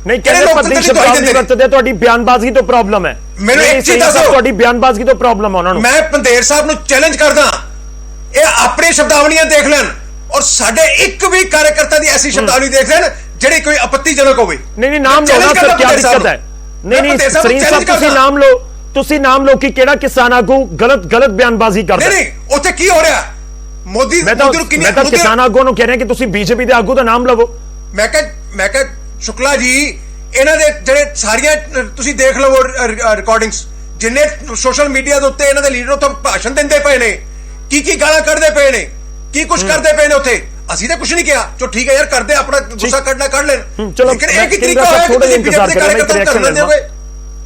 ਨਹੀਂ ਕਹਿੰਦੇ ਪੱਦੀ ਸ਼ਬਦ ਨਹੀਂ ਵਰਤਦੇ, ਤੁਹਾਡੀ ਬਿਆਨਬਾਜ਼ੀ ਤੋਂ ਪ੍ਰੋਬਲਮ ਹੈ। ਮੈਨੂੰ ਇੱਕ ਚੀਜ਼ ਦੱਸੋ, ਤੁਹਾਡੀ ਬਿਆਨਬਾਜ਼ੀ ਤੋਂ ਪ੍ਰੋਬਲਮ ਆ ਉਹਨਾਂ ਨੂੰ। ਮੈਂ ਪੰਦੇਰ ਸਾਹਿਬ ਨੂੰ ਚੈਲੰਜ ਕਰਦਾ, ਇਹ ਆਪਣੇ ਸ਼ਬਦਾਵਲੀਆਂ ਦੇਖ ਲੈਣ ਔਰ ਸਾਡੇ ਇੱਕ ਵੀ ਕਾਰਜਕਰਤਾ ਦੀ ਐਸੀ ਸ਼ਬਦਾਵਲੀ ਦੇਖ ਲੈਣ ਜਿਹੜੀ ਕੋਈ ਆਪੱਤੀਜਨਕ ਹੋਵੇ। ਨਹੀਂ ਨਾਮ ਲਓ ਨਾ ਸਰ, ਕੀ ਦਿੱਕਤ ਹੈ? ਨਹੀਂ ਸਰੀਨ ਸਾਹਿਬ ਤੁਸੀਂ ਨਾਮ ਲਓ ਕਿ ਕਿਹੜਾ ਕਿਸਾਨ ਆਗੂ ਗਲਤ ਬਿਆਨਬਾਜ਼ੀ ਕਰਦਾ। ਨਹੀਂ ਉੱਥੇ ਕੀ ਹੋ ਰਿਹਾ? ਮੋਦੀ ਮੈਂ ਤਾਂ ਕਿਸਾਨ ਆਗੂ ਨੂੰ ਕਹਿ ਰਿਹਾ ਕਿ ਤੁਸੀਂ ਬੀਜੇਪੀ ਦੇ ਆਗੂ ਦਾ ਨਾਮ ਲਵੋ। ਮੈਂ ਕਿਹਾ ਸ਼ੁਕਲਾ ਜੀ, ਇਹਨਾਂ ਦੇ ਜਿਹੜੇ ਸਾਰੀਆਂ ਤੁਸੀਂ ਦੇਖ ਲਵੋ ਰਿਕਾਰਡਿੰਗਸ, ਜਿੰਨੇ ਸੋਸ਼ਲ ਮੀਡੀਆ ਦੇ ਉੱਤੇ ਇਹਨਾਂ ਦੇ ਲੀਡਰ ਉੱਥੇ ਭਾਸ਼ਣ ਦਿੰਦੇ ਪਏ ਨੇ, ਕੀ ਗਾਲਾਂ ਕੱਢਦੇ ਪਏ ਨੇ, ਕੀ ਕੁਝ ਕਰਦੇ ਪਏ ਨੇ ਉੱਥੇ। ਅਸੀਂ ਤਾਂ ਕੁਝ ਨਹੀਂ ਕਿਹਾ, ਚਲੋ ਠੀਕ ਹੈ ਯਾਰ, ਕਰਦੇ ਆਪਣਾ ਗੁੱਸਾ ਕੱਢਣਾ ਕੱਢ ਲੈਣ, ਲੇਕਿਨ ਇਹ ਕੀ ਤਰੀਕਾ ਹੋਇਆ ਕਿ ਤੁਸੀਂ ਬੀਜੇਪੀ ਦੇ ਕਾਰਜਕਰਤਾ ਧਰਨਾ ਦਿਓਗੇ?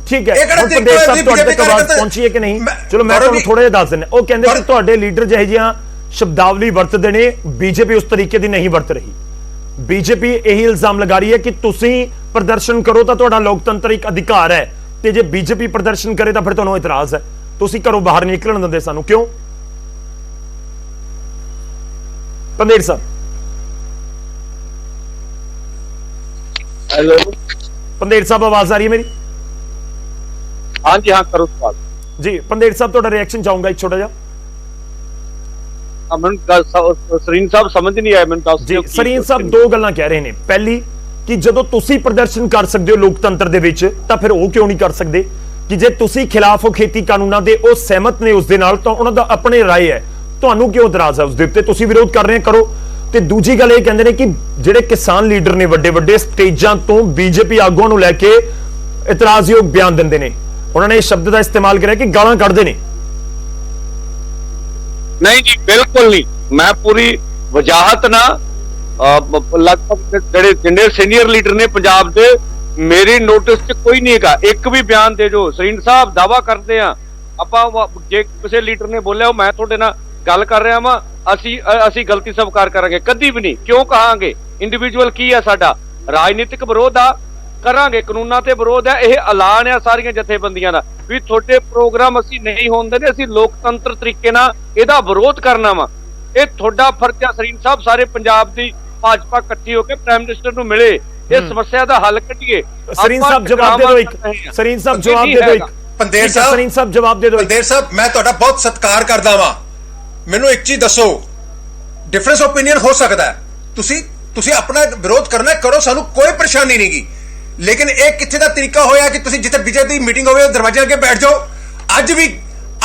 ਠੀਕ ਹੈ, ਪੰਦੇਰ ਸਾਹਿਬ ਤੁਹਾਡੇ ਤੱਕ ਆਵਾਜ਼ ਪਹੁੰਚੀ ਹੈ ਕਿ ਨਹੀਂ? ਚਲੋ ਮੈਂ ਤੁਹਾਨੂੰ ਥੋੜਾ ਜਿਹਾ ਦੱਸ ਦਿੰਦਾ। ਉਹ ਕਹਿੰਦੇ ਕਿ ਤੁਹਾਡੇ ਲੀਡਰ ਜਿਹੇ ਜਿਹੀਆਂ ਸ਼ਬਦਾਵਲੀ ਵਰਤਦੇ ਨੇ, ਬੀਜੇਪੀ ਉਸ ਤਰੀਕੇ ਦੀ ਨਹੀਂ ਵਰਤ ਰਹੀ। ਬੀਜੇਪੀ ਇਹੀ ਇਲਜ਼ਾਮ ਲਗਾ ਰਹੀ ਹੈ ਕਿ ਤੁਸੀਂ ਪ੍ਰਦਰਸ਼ਨ ਕਰੋ ਤਾਂ ਤੁਹਾਡਾ ਲੋਕਤੰਤਰਿਕ ਅਧਿਕਾਰ ਹੈ, ਤੇ ਜੇ ਬੀਜੇਪੀ ਪ੍ਰਦਰਸ਼ਨ ਕਰੇ ਤਾਂ ਫਿਰ ਤੁਹਾਨੂੰ ਇਤਰਾਜ਼ ਹੈ, ਤੁਸੀਂ ਘਰੋਂ ਬਾਹਰ ਨਹੀਂ ਨਿਕਲਣ ਦਿੰਦੇ ਸਾਨੂੰ, ਕਿਉਂ? ਪੰਦੇਰ ਸਾਹਿਬ। ਹੈਲੋ ਪੰਦੇਰ ਸਾਹਿਬ, ਆਵਾਜ਼ ਆ ਰਹੀ ਹੈ ਮੇਰੀ? ਹਾਂਜੀ ਹਾਂ, ਕਰੋ ਸਵਾਲ ਜੀ। ਪੰਦੇਰ ਸਾਹਿਬ, ਤੁਹਾਡਾ ਰਿਐਕਸ਼ਨ ਚਾਹੂੰਗਾ ਇੱਕ ਛੋਟਾ ਜਿਹਾ। ਸਰੀਨ ਸਾਹਿਬ ਸਮਝ ਨਹੀਂ ਆਇਆ ਮੈਨੂੰ, ਦੱਸ ਦਿਓ। ਸਰੀਨ ਸਾਹਿਬ ਦੋ ਗੱਲਾਂ ਕਹਿ ਰਹੇ ਨੇ। ਪਹਿਲੀ ਕਿ ਜਦੋਂ ਤੁਸੀਂ ਪ੍ਰਦਰਸ਼ਨ ਕਰ ਸਕਦੇ ਹੋ ਲੋਕਤੰਤਰ ਦੇ ਵਿੱਚ, ਤਾਂ ਫਿਰ ਉਹ ਕਿਉਂ ਨਹੀਂ ਕਰ ਸਕਦੇ? ਕਿ ਜੇ ਤੁਸੀਂ ਖਿਲਾਫ ਹੋ ਖੇਤੀ ਕਾਨੂੰਨਾਂ ਦੇ, ਉਹ ਸਹਿਮਤ ਨੇ ਉਸ ਦੇ ਨਾਲ, ਤਾਂ ਉਹਨਾਂ ਦਾ ਆਪਣੇ ਰਾਏ ਹੈ, ਤੁਹਾਨੂੰ ਕਿਉਂ ਇਤਰਾਜ਼ ਹੈ ਉਸ ਦੇ ਉੱਤੇ? ਤੁਸੀਂ ਵਿਰੋਧ ਕਰ ਰਹੇ ਕਰੋ। ਤੇ ਦੂਜੀ ਗੱਲ ਇਹ ਕਹਿੰਦੇ ਨੇ ਕਿ ਜਿਹੜੇ ਕਿਸਾਨ ਲੀਡਰ ਨੇ ਵੱਡੇ ਸਟੇਜਾਂ ਤੋਂ ਬੀਜੇਪੀ ਆਗੂਆਂ ਨੂੰ ਲੈ ਕੇ ਇਤਰਾਜ਼ਯੋਗ ਬਿਆਨ ਦਿੰਦੇ ਨੇ। ਉਹਨਾਂ ਨੇ ਇਸ ਸ਼ਬਦ ਦਾ ਇਸਤੇਮਾਲ ਕਰਿਆ ਕਿ ਗਾਲਾਂ ਕੱਢਦੇ ਨੇ। ਨਹੀਂ ਜੀ, ਬਿਲਕੁਲ ਨਹੀਂ। ਮੈਂ ਪੂਰੀ ਵਜਾਹਤ ਨਾਲ ਲਗਭਗ ਜਿਹੜੇ ਸੀਨੀਅਰ ਲੀਡਰ ਨੇ ਪੰਜਾਬ ਦੇ, ਮੇਰੇ ਨੋਟਿਸ 'ਚ ਕੋਈ ਨਹੀਂ ਹੈਗਾ। ਇੱਕ ਵੀ ਬਿਆਨ ਦੇ ਜੋ ਸਰੀਨ ਸਾਹਿਬ ਦਾਵਾ ਕਰਦੇ ਆ ਆਪਾਂ, ਜੇ ਕਿਸੇ ਲੀਡਰ ਨੇ ਬੋਲਿਆ ਮੈਂ ਤੁਹਾਡੇ ਨਾਲ ਗੱਲ ਕਰ ਰਿਹਾ ਵਾਂ, ਅਸੀਂ ਗਲਤੀ ਸਵੀਕਾਰ ਕਰਾਂਗੇ, ਕਦੀ ਵੀ ਨਹੀਂ। ਕਿਉਂ ਕਹਾਂਗੇ? ਇੰਡੀਵਿਜੂਅਲ ਕੀ ਆ ਸਾਡਾ? ਰਾਜਨੀਤਿਕ ਵਿਰੋਧ ਆ, ਕਰਾਂਗੇ, ਕਾਨੂੰਨਾਂ ਤੇ ਵਿਰੋਧ ਹੈ। ਇਹ ਐਲਾਨ ਆ ਸਾਰੀਆਂ ਜਥੇਬੰਦੀਆਂ ਦਾ ਵੀ ਤੁਹਾਡੇ ਪ੍ਰੋਗਰਾਮ ਅਸੀਂ ਨਹੀਂ ਹੋਣ ਦੇਣੇ, ਅਸੀਂ ਲੋਕਤੰਤਰ ਤਰੀਕੇ ਨਾਲ ਇਹਦਾ ਵਿਰੋਧ ਕਰਨਾ ਵਾ। ਇਹ ਤੁਹਾਡਾ ਫਰਜ਼ ਆ ਸਰੀਨ ਸਾਹਿਬ, ਸਾਰੇ ਪੰਜਾਬ ਦੀ ਭਾਜਪਾ ਇਕੱਠੀ ਹੋ ਕੇ ਪ੍ਰਾਈਮ ਮਿਨਿਸਟਰ ਨੂੰ ਮਿਲੇ, ਇਹ ਸਮੱਸਿਆ ਦਾ ਹੱਲ ਕੱਢੀਏ। ਸਰੀਨ ਸਾਹਿਬ ਜਵਾਬ ਦੇ ਦਿਓ ਇੱਕ। ਸਰੀਨ ਸਾਹਿਬ ਜਵਾਬ ਦੇ ਦਿਓ ਇੱਕ। ਪੰਦੇਰ ਸਾਹਿਬ, ਸਰੀਨ ਸਾਹਿਬ ਜਵਾਬ ਦੇ ਦਿਓ। ਪੰਦੇਰ ਸਾਹਿਬ, ਮੈਂ ਤੁਹਾਡਾ ਬਹੁਤ ਸਤਿਕਾਰ ਕਰਦਾ ਵਾਂ। ਮੈਨੂੰ ਇੱਕ ਚੀਜ਼ ਦੱਸੋ ਡਿਫਰੈਂਸ ਓਪੀਨੀਅਨ ਹੋ ਸਕਦਾ ਹੈ, ਤੁਸੀਂ ਆਪਣਾ ਵਿਰੋਧ ਕਰਨਾ ਕਰੋ, ਸਾਨੂੰ ਕੋਈ ਪਰੇਸ਼ਾਨੀ ਨਹੀਂ ਗੀ, ਲੇਕਿਨ ਇਹ ਕਿੱਥੇ ਦਾ ਤਰੀਕਾ ਹੋਇਆ ਕਿ ਤੁਸੀਂ ਜਿੱਥੇ ਬੀਜੇਪੀ ਦੀ ਮੀਟਿੰਗ ਹੋਵੇ ਦਰਵਾਜ਼ੇ ਅੱਗੇ ਬੈਠ ਜਾਓ। ਅੱਜ ਵੀ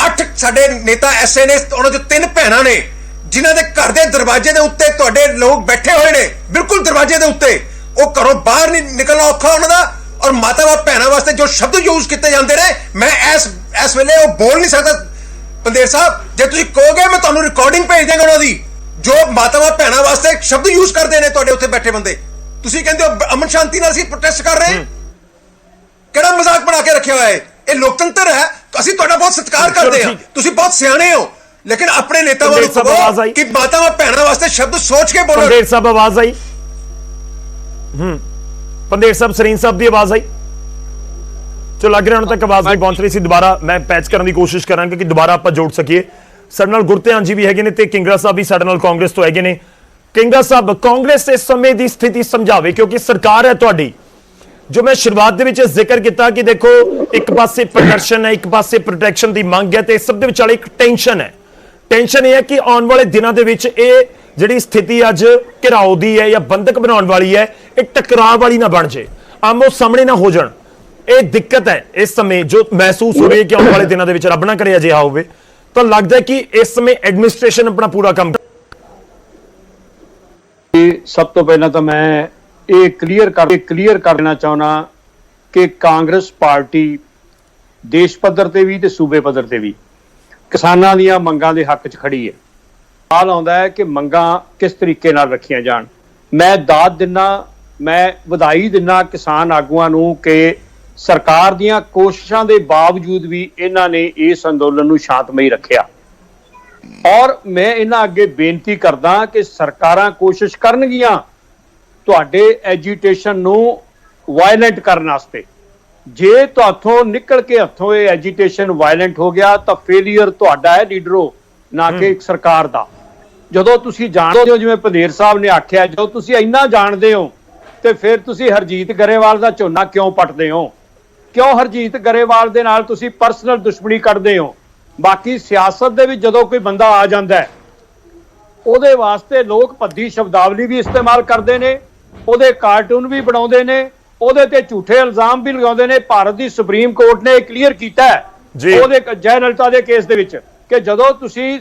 8 ਸਾਡੇ ਨੇਤਾ ਐਸਏ ਨੇ, ਉਹਨਾਂ ਦੇ 3 ਭੈਣਾਂ ਨੇ ਜਿਨ੍ਹਾਂ ਦੇ ਘਰ ਦੇ ਦਰਵਾਜ਼ੇ ਦੇ ਉੱਤੇ ਤੁਹਾਡੇ ਲੋਕ ਬੈਠੇ ਹੋਏ ਨੇ, ਬਿਲਕੁਲ ਦਰਵਾਜ਼ੇ ਦੇ ਉੱਤੇ, ਉਹ ਘਰੋਂ ਬਾਹਰ ਨਹੀਂ ਨਿਕਲਣਾ ਔਖਾ ਉਹਨਾਂ ਦਾ। ਔਰ ਮਾਤਾਵਾਂ ਭੈਣਾਂ ਵਾਸਤੇ ਜੋ ਸ਼ਬਦ ਯੂਜ਼ ਕੀਤੇ ਜਾਂਦੇ ਨੇ, ਮੈਂ ਇਸ ਵੇਲੇ ਉਹ ਬੋਲ ਨਹੀਂ ਸਕਦਾ। ਪੰਦੇਰ ਸਾਹਿਬ, ਜੇ ਤੁਸੀਂ ਕਹੋਗੇ ਮੈਂ ਤੁਹਾਨੂੰ ਰਿਕਾਰਡਿੰਗ ਭੇਜ ਦੇਵਾਂਗਾ ਉਹਨਾਂ ਦੀ, ਜੋ ਮਾਤਾਵਾਂ ਭੈਣਾਂ ਵਾਸਤੇ ਸ਼ਬਦ ਯੂਜ਼ ਕਰਦੇ ਨੇ ਤੁਹਾਡੇ ਉੱਥੇ ਬੈਠੇ ਬੰਦੇ। ਤੁਸੀਂ ਕਹਿੰਦੇ ਹੋ ਅਮਨ ਸ਼ਾਂਤੀ ਨਾਲ ਅਸੀਂ ਪ੍ਰੋਟੈਸਟ ਕਰ ਰਹੇ ਹਾਂ, ਕਿਹੜਾ ਮਜ਼ਾਕ ਬਣਾ ਕੇ ਰੱਖਿਆ ਹੋਇਆ ਹੈ? ਇਹ ਲੋਕਤੰਤਰ ਹੈ, ਅਸੀਂ ਤੁਹਾਡਾ ਬਹੁਤ ਸਤਿਕਾਰ ਕਰਦੇ ਹਾਂ, ਤੁਸੀਂ ਬਹੁਤ ਸਿਆਣੇ ਹੋ, ਲੇਕਿਨ ਆਪਣੇ ਨੇਤਾਵਾਂ ਨੂੰ ਕਹੋ ਕਿ ਮਾਤਾਵਾਂ ਭੈਣਾਂ ਵਾਸਤੇ ਸ਼ਬਦ ਸੋਚ ਕੇ ਬੋਲੋ। ਪੰਦੇਰ ਸਾਹਿਬ ਆਵਾਜ਼ ਆਈ? ਪੰਦੇਰ ਸਾਹਿਬ, ਸਰੀਨ ਸਾਹਿਬ ਦੀ ਆਵਾਜ਼ ਆਈ? ਚਲੋ ਲੱਗ ਰਿਹਾ ਹੁਣ ਤੱਕ ਆਵਾਜ਼ ਨਹੀਂ ਪਹੁੰਚ ਰਹੀ ਸੀ। ਦੁਬਾਰਾ ਮੈਂ ਪੈਚ ਕਰਨ ਦੀ ਕੋਸ਼ਿਸ਼ ਕਰਾਂਗਾ ਕਿ ਦੁਬਾਰਾ ਆਪਾਂ ਜੋੜ ਸਕੀਏ। ਸਾਡੇ ਨਾਲ ਗੁਰਧਿਆਨ ਜੀ ਵੀ ਹੈਗੇ ਨੇ ਤੇ ਕਿੰਗਰਾ ਸਾਹਿਬ ਵੀ ਸਾਡੇ ਨਾਲ ਕਾਂਗਰਸ ਤੋਂ ਹੈਗੇ ਨੇ। ਕਿੰਗਰਾ ਸਾਹਿਬ, ਕਾਂਗਰਸ ਇਸ ਸਮੇਂ ਦੀ ਸਥਿਤੀ ਸਮਝਾਵੇ, ਕਿਉਂਕਿ ਸਰਕਾਰ ਹੈ ਤੁਹਾਡੀ। ਜੋ ਮੈਂ ਸ਼ੁਰੂਆਤ ਦੇ ਵਿੱਚ ਜ਼ਿਕਰ ਕੀਤਾ ਕਿ ਦੇਖੋ ਇੱਕ ਪਾਸੇ ਪ੍ਰਦਰਸ਼ਨ ਹੈ, ਇੱਕ ਪਾਸੇ ਪ੍ਰੋਟੈਕਸ਼ਨ ਦੀ ਮੰਗ ਹੈ, ਤੇ ਇਸ ਸਭ ਦੇ ਵਿਚਾਲੇ ਇੱਕ ਟੈਨਸ਼ਨ ਹੈ। ਟੈਨਸ਼ਨ ਇਹ ਹੈ ਕਿ ਆਉਣ ਵਾਲੇ ਦਿਨਾਂ ਦੇ ਵਿੱਚ ਇਹ ਜਿਹੜੀ ਸਥਿਤੀ ਅੱਜ ਘਿਰਾਓ ਦੀ ਹੈ ਜਾਂ ਬੰਦਕ ਬਣਾਉਣ ਵਾਲੀ ਹੈ, ਇਹ ਟਕਰਾਅ ਵਾਲੀ ਨਾ ਬਣ ਜੇ, ਆਮੋ ਸਾਹਮਣੇ ਨਾ ਹੋ ਜਾਣ। ਇਹ ਦਿੱਕਤ ਹੈ ਇਸ ਸਮੇਂ ਜੋ ਮਹਿਸੂਸ ਹੋ ਰਹੀ ਹੈ ਕਿ ਆਉਣ ਵਾਲੇ ਦਿਨਾਂ ਦੇ ਵਿੱਚ ਰੱਬ ਨਾ ਕਰੇ ਅਜਿਹਾ ਹੋਵੇ। ਤਾਂ ਲੱਗਦਾ ਹੈ ਕਿ ਇਸ ਸਮੇਂ ਐਡਮਿਨਿਸਟ੍ਰੇਸ਼ਨ ਆਪਣਾ ਪੂਰਾ ਕੰਮ। ਸਭ ਤੋਂ ਪਹਿਲਾਂ ਤਾਂ ਮੈਂ ਇਹ ਕਲੀਅਰ ਕਰ ਦੇਣਾ ਚਾਹੁੰਦਾ ਕਿ ਕਾਂਗਰਸ ਪਾਰਟੀ ਦੇਸ਼ ਪੱਧਰ ਤੇ ਵੀ ਤੇ ਸੂਬੇ ਪੱਧਰ ਤੇ ਵੀ ਕਿਸਾਨਾਂ ਦੀਆਂ ਮੰਗਾਂ ਦੇ ਹੱਕ 'ਚ ਖੜੀ ਹੈ। ਸਵਾਲ ਆਉਂਦਾ ਹੈ ਕਿ ਮੰਗਾਂ ਕਿਸ ਤਰੀਕੇ ਨਾਲ ਰੱਖੀਆਂ ਜਾਣ। ਮੈਂ ਦਾਦ ਦਿੰਨਾ, ਮੈਂ ਵਧਾਈ ਦਿੰਨਾ ਕਿਸਾਨ ਆਗੂਆਂ ਨੂੰ ਕਿ ਸਰਕਾਰ ਦੀਆਂ ਕੋਸ਼ਿਸ਼ਾਂ ਦੇ ਬਾਵਜੂਦ ਵੀ ਇਹਨਾਂ ਨੇ ਇਸ ਅੰਦੋਲਨ ਨੂੰ ਸ਼ਾਂਤਮਈ ਰੱਖਿਆ। ਔਰ ਮੈਂ ਇਹਨਾਂ ਅੱਗੇ ਬੇਨਤੀ ਕਰਦਾ ਕਿ ਸਰਕਾਰਾਂ ਕੋਸ਼ਿਸ਼ ਕਰਨਗੀਆਂ ਤੁਹਾਡੇ ਐਜੀਟੇਸ਼ਨ ਨੂੰ ਵਾਇਲੈਂਟ ਕਰਨ ਵਾਸਤੇ। ਜੇ ਤੁਹਾਥੋਂ ਨਿਕਲ ਕੇ ਹੱਥੋਂ ਇਹ ਐਜੀਟੇਸ਼ਨ ਵਾਇਲੈਂਟ ਹੋ ਗਿਆ ਤਾਂ ਫੇਲੀਅਰ ਤੁਹਾਡਾ ਹੈ ਲੀਡਰੋ, ਨਾ ਕਿ ਸਰਕਾਰ ਦਾ। ਜਦੋਂ ਤੁਸੀਂ ਜਾਣਦੇ ਹੋ, ਜਿਵੇਂ ਪੰਦੇਰ ਸਾਹਿਬ ਨੇ ਆਖਿਆ, ਜਦੋਂ ਤੁਸੀਂ ਇੰਨਾ ਜਾਣਦੇ ਹੋ ਤੇ ਫਿਰ ਤੁਸੀਂ ਹਰਜੀਤ ਗਰੇਵਾਲ ਦਾ ਝੋਨਾ ਕਿਉਂ ਪੱਟਦੇ ਹੋ? ਕਿਉਂ ਹਰਜੀਤ ਗਰੇਵਾਲ ਦੇ ਨਾਲ ਤੁਸੀਂ ਪਰਸਨਲ ਦੁਸ਼ਮਣੀ ਕੱਢਦੇ ਹੋ? ਬਾਕੀ ਸਿਆਸਤ ਦੇ ਵਿੱਚ ਜਦੋਂ ਕੋਈ ਬੰਦਾ ਆ ਜਾਂਦਾ ਹੈ, ਉਹਦੇ ਵਾਸਤੇ ਲੋਕ ਭੱਦੀ ਸ਼ਬਦਾਵਲੀ ਵੀ ਇਸਤੇਮਾਲ ਕਰਦੇ ਨੇ, ਉਹਦੇ ਕਾਰਟੂਨ ਵੀ ਬਣਾਉਂਦੇ ਨੇ, ਉਹਦੇ ਤੇ ਝੂਠੇ ਇਲਜ਼ਾਮ ਵੀ ਲਗਾਉਂਦੇ ਨੇ। ਭਾਰਤ ਦੀ ਸੁਪਰੀਮ ਕੋਰਟ ਨੇ ਕਲੀਅਰ ਕੀਤਾ ਹੈ ਉਹਦੇ ਜੈ ਲਲਿਤਾ ਦੇ ਕੇਸ ਦੇ ਵਿੱਚ ਕਿ ਜਦੋਂ ਤੁਸੀਂ